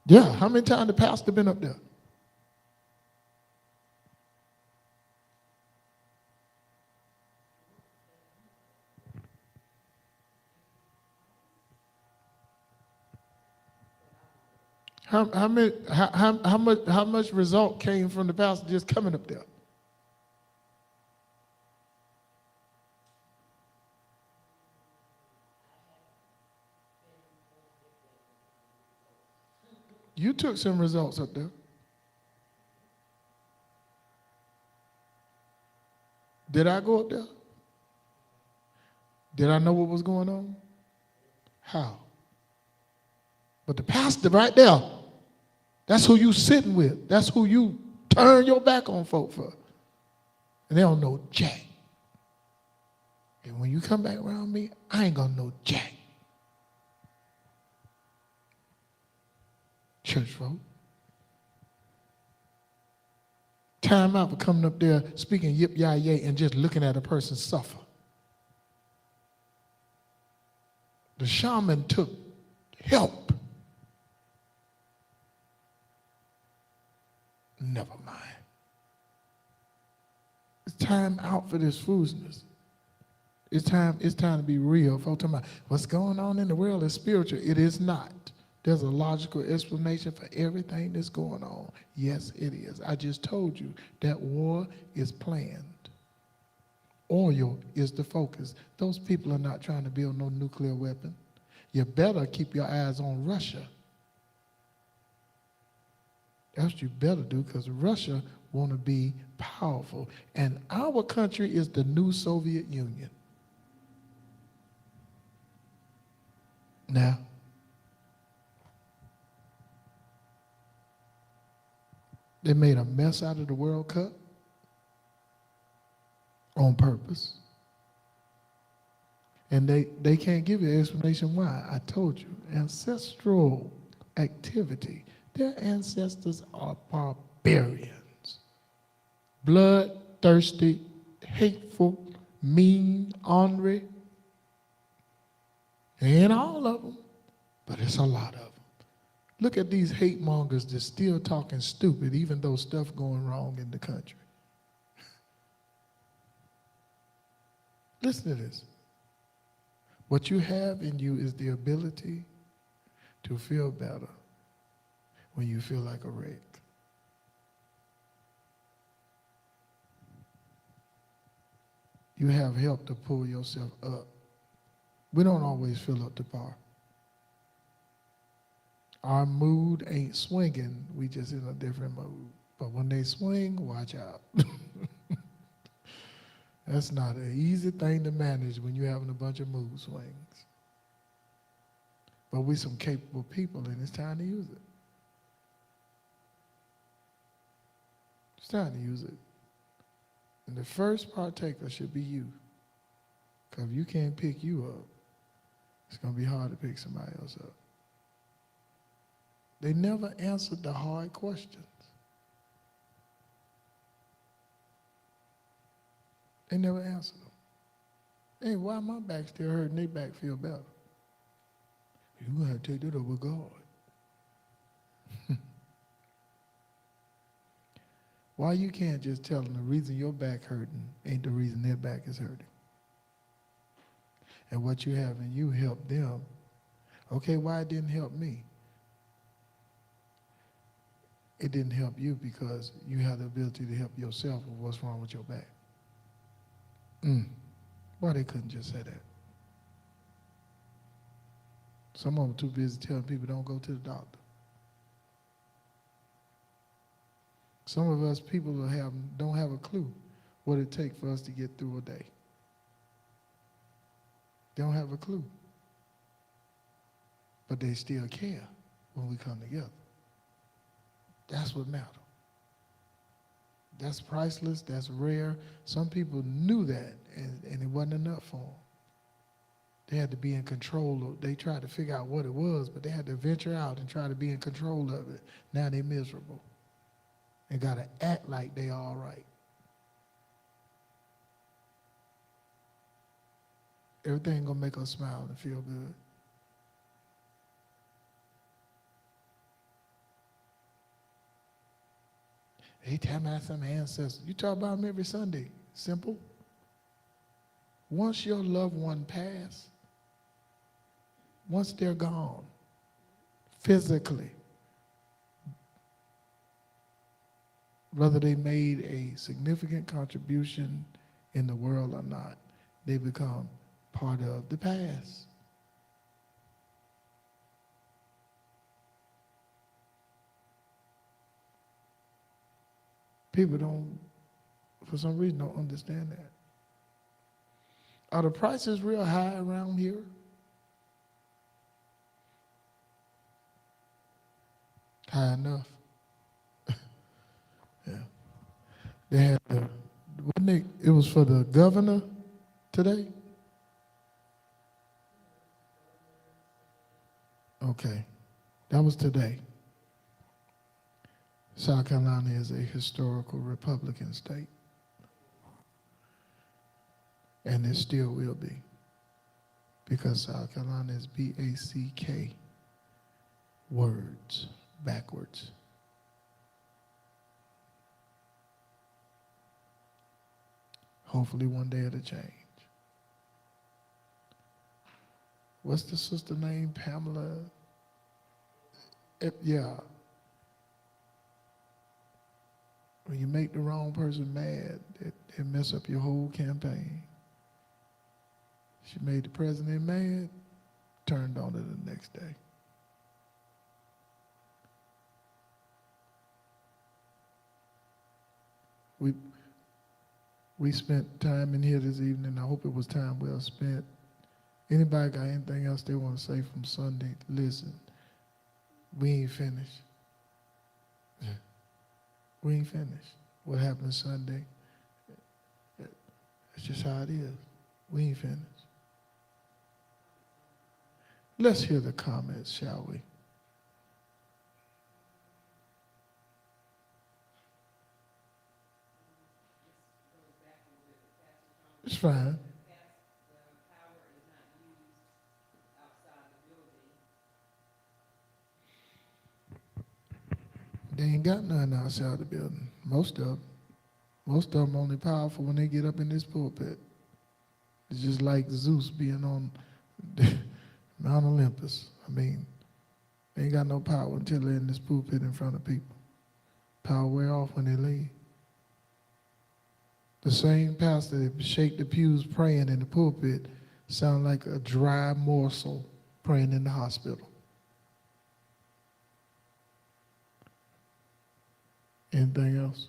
Yeah, how many times the pastor been up there? How much result came from the pastor just coming up there? You took some results up there. Did I go up there? Did I know what was going on? How? But the pastor right there, that's who you sitting with. That's who you turn your back on folk for. And they don't know jack. And when you come back around me, I ain't gonna know jack. Church folk. Time out for coming up there speaking yip yah yay and just looking at a person suffer. The shaman took help. Never mind. It's time out for this foolishness. It's time to be real. Folks talking about what's going on in the world is spiritual. It is not. There's a logical explanation for everything that's going on. Yes, it is. I just told you that war is planned. Oil is the focus. Those people are not trying to build no nuclear weapon. You better keep your eyes on Russia. That's what you better do, because Russia want to be powerful. And our country is the new Soviet Union. Now, they made a mess out of the World Cup on purpose. And they can't give you an explanation why. I told you, ancestral activity. Their ancestors are barbarians. Bloodthirsty, hateful, mean, ornery. Ain't all of them, but it's a lot of them. Look at these hate mongers that's still talking stupid, even though stuff going wrong in the country. Listen to this. What you have in you is the ability to feel better when you feel like a wreck. You have help to pull yourself up. We don't always feel up to par. Our mood ain't swinging, we just in a different mood. But when they swing, watch out. That's not an easy thing to manage when you're having a bunch of mood swings. But we're some capable people, and it's time to use it. It's time to use it. And the first partaker should be you. Because if you can't pick you up, it's going to be hard to pick somebody else up. They never answered the hard questions. They never answered them. Hey, why my back still hurting? Their back feel better. You're going to have to take that up with God. Why you can't just tell them the reason your back hurting ain't the reason their back is hurting? And what you have in you help them. Okay, why it didn't help me? It didn't help you because you have the ability to help yourself with what's wrong with your back. Why they couldn't just say that? Some of them too busy telling people don't go to the doctor. Some of us people don't have a clue what it takes for us to get through a day. They don't have a clue. But they still care when we come together. That's what matters. That's priceless, that's rare. Some people knew that, and it wasn't enough for them. They had to be in control. They tried to figure out what it was, but they had to venture out and try to be in control of it. Now they're miserable and got to act like they all right. Everything gonna make us smile and feel good. They tell me some ancestors. You talk about them every Sunday. Simple. Once your loved one pass, once they're gone, physically, whether they made a significant contribution in the world or not, they become part of the past. People don't, for some reason, don't understand that. Are the prices real high around here? high enough. Yeah. They had it was for the governor today? Okay. That was today. South Carolina is a historical Republican state, and it still will be, because South Carolina is BACK, words, backwards. Hopefully one day it'll change. What's the sister name? Pamela? Yeah. When you make the wrong person mad, it mess up your whole campaign. She made the president mad, turned on it the next day. We spent time in here this evening. I hope it was time well spent. Anybody got anything else they want to say from Sunday? Listen, we ain't finished. We ain't finished. What happened Sunday, it's just how it is. We ain't finished. Let's hear the comments, shall we? It's fine. They ain't got none outside the building. Most of them only powerful when they get up in this pulpit. It's just like Zeus being on Mount Olympus. I mean, they ain't got no power until they're in this pulpit in front of people. Power wear off when they leave. The same pastor that shake the pews praying in the pulpit sound like a dry morsel praying in the hospital. Anything else?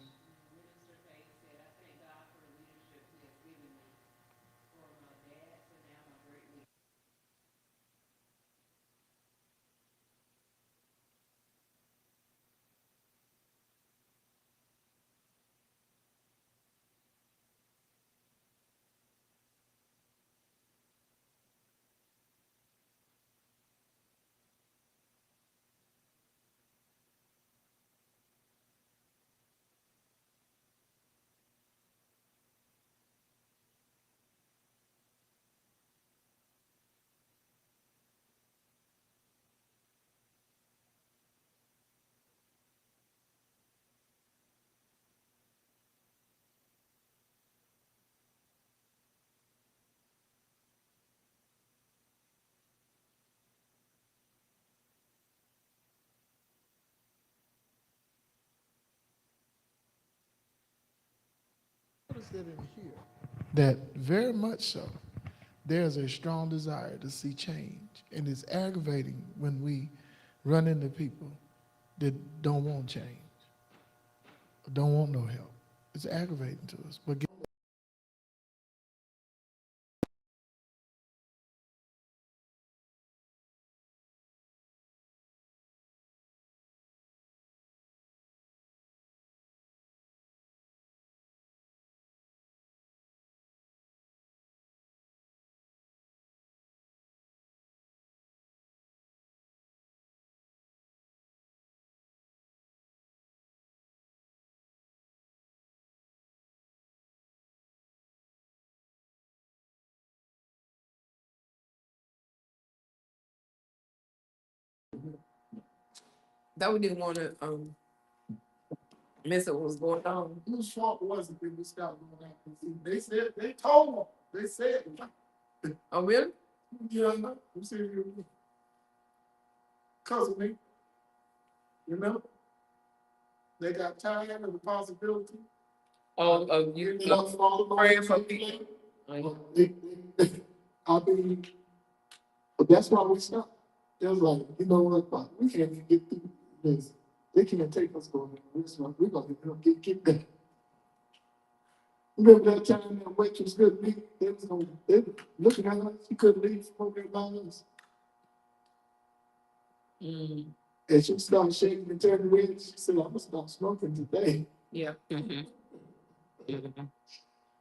Notice that in here, that very much so, there's a strong desire to see change. And it's aggravating when we run into people that don't want change, don't want no help. It's aggravating to us. But That we didn't want to miss what was going on. whose fault was it that we stopped going out? They said, they told them, they said, Oh, really? yeah, I'm serious. Because of me, you know? They got tired of the possibility. You They lost all the praying for people. people. I mean, but that's why we stopped. It was like, you know what, fuck, we can't even get through this. They can't take us going to this one. We're going to get kicked out. Remember that time that waitress couldn't leave? They were looking at us. She couldn't leave smoking by us. Mm. And she started shaking and turning red. She said, I'm gonna stop smoking today. Yeah. Mhm. Mhm.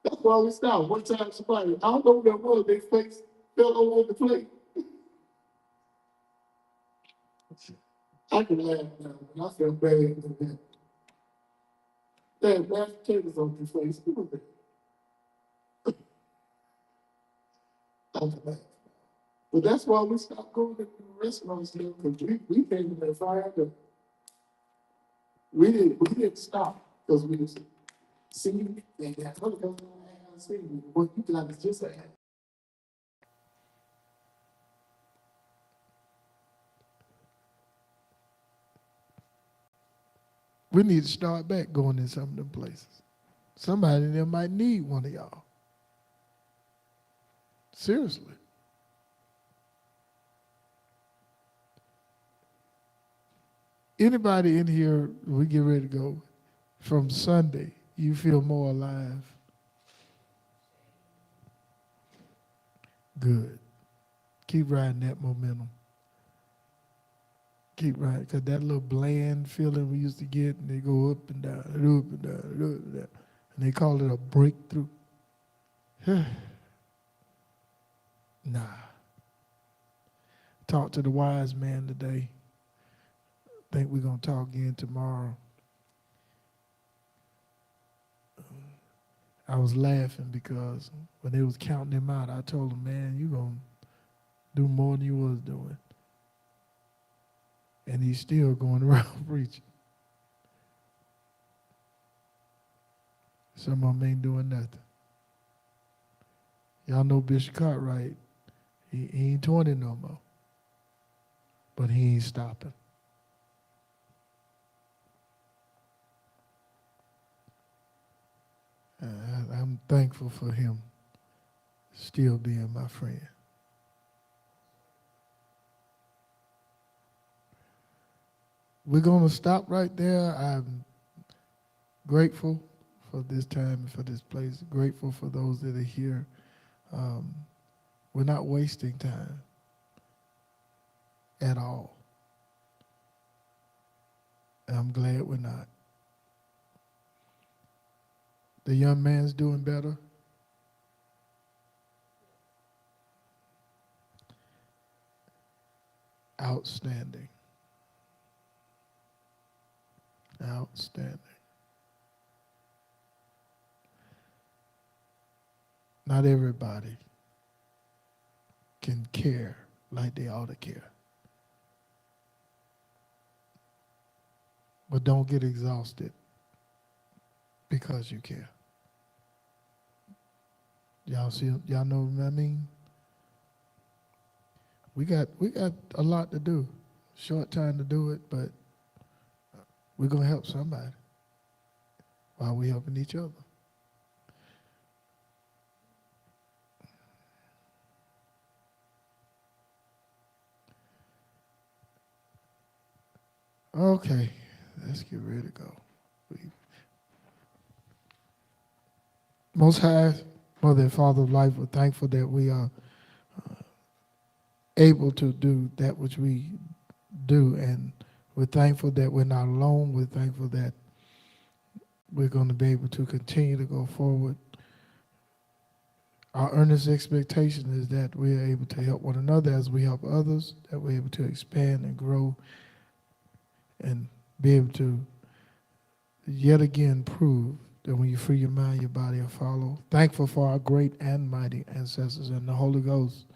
That's why we stopped. One time somebody, I don't know what that was, their face fell over the plate. I can laugh now, but I felt bad. They had mashed potatoes on their face. Who was that? I can laugh. But that's why we stopped going to the restaurants now, because we came in there fire. We didn't stop because we was see and that other guy see what you got is just a we need to start back going in some of them places. Somebody in there might need one of y'all. Seriously. Anybody in here, we get ready to go, from Sunday, you feel more alive? Good. Keep riding that momentum. Keep riding, because that little bland feeling we used to get, and they go up and down, and up and down, and up and down, and they call it a breakthrough. Nah. Talk to the wise man today. Think we're going to talk again tomorrow. I was laughing because when they was counting him out, I told him, man, you going to do more than you was doing. And he's still going around preaching. Some of them ain't doing nothing. Y'all know Bishop Cartwright, he ain't 20 no more. But he ain't stopping. I'm thankful for him still being my friend. We're going to stop right there. I'm grateful for this time and for this place. Grateful for those that are here. We're not wasting time at all. And I'm glad we're not. The young man's doing better. Outstanding. Outstanding. Not everybody can care like they ought to care. But don't get exhausted because you care. Y'all see, y'all know what I mean? We got a lot to do. Short time to do it, but we're gonna help somebody while we're helping each other. Okay, let's get ready to go. Most High, Mother and Father of life, we're thankful that we are able to do that which we do, and we're thankful that we're not alone. We're thankful that we're going to be able to continue to go forward. Our earnest expectation is that we are able to help one another as we help others, that we're able to expand and grow and be able to yet again prove that when you free your mind, your body will follow. Thankful for our great and mighty ancestors and the Holy Ghost.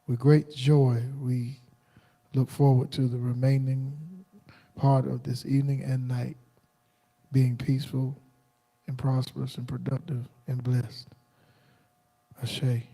With great joy, we look forward to the remaining part of this evening and night being peaceful and prosperous and productive and blessed. Ashe.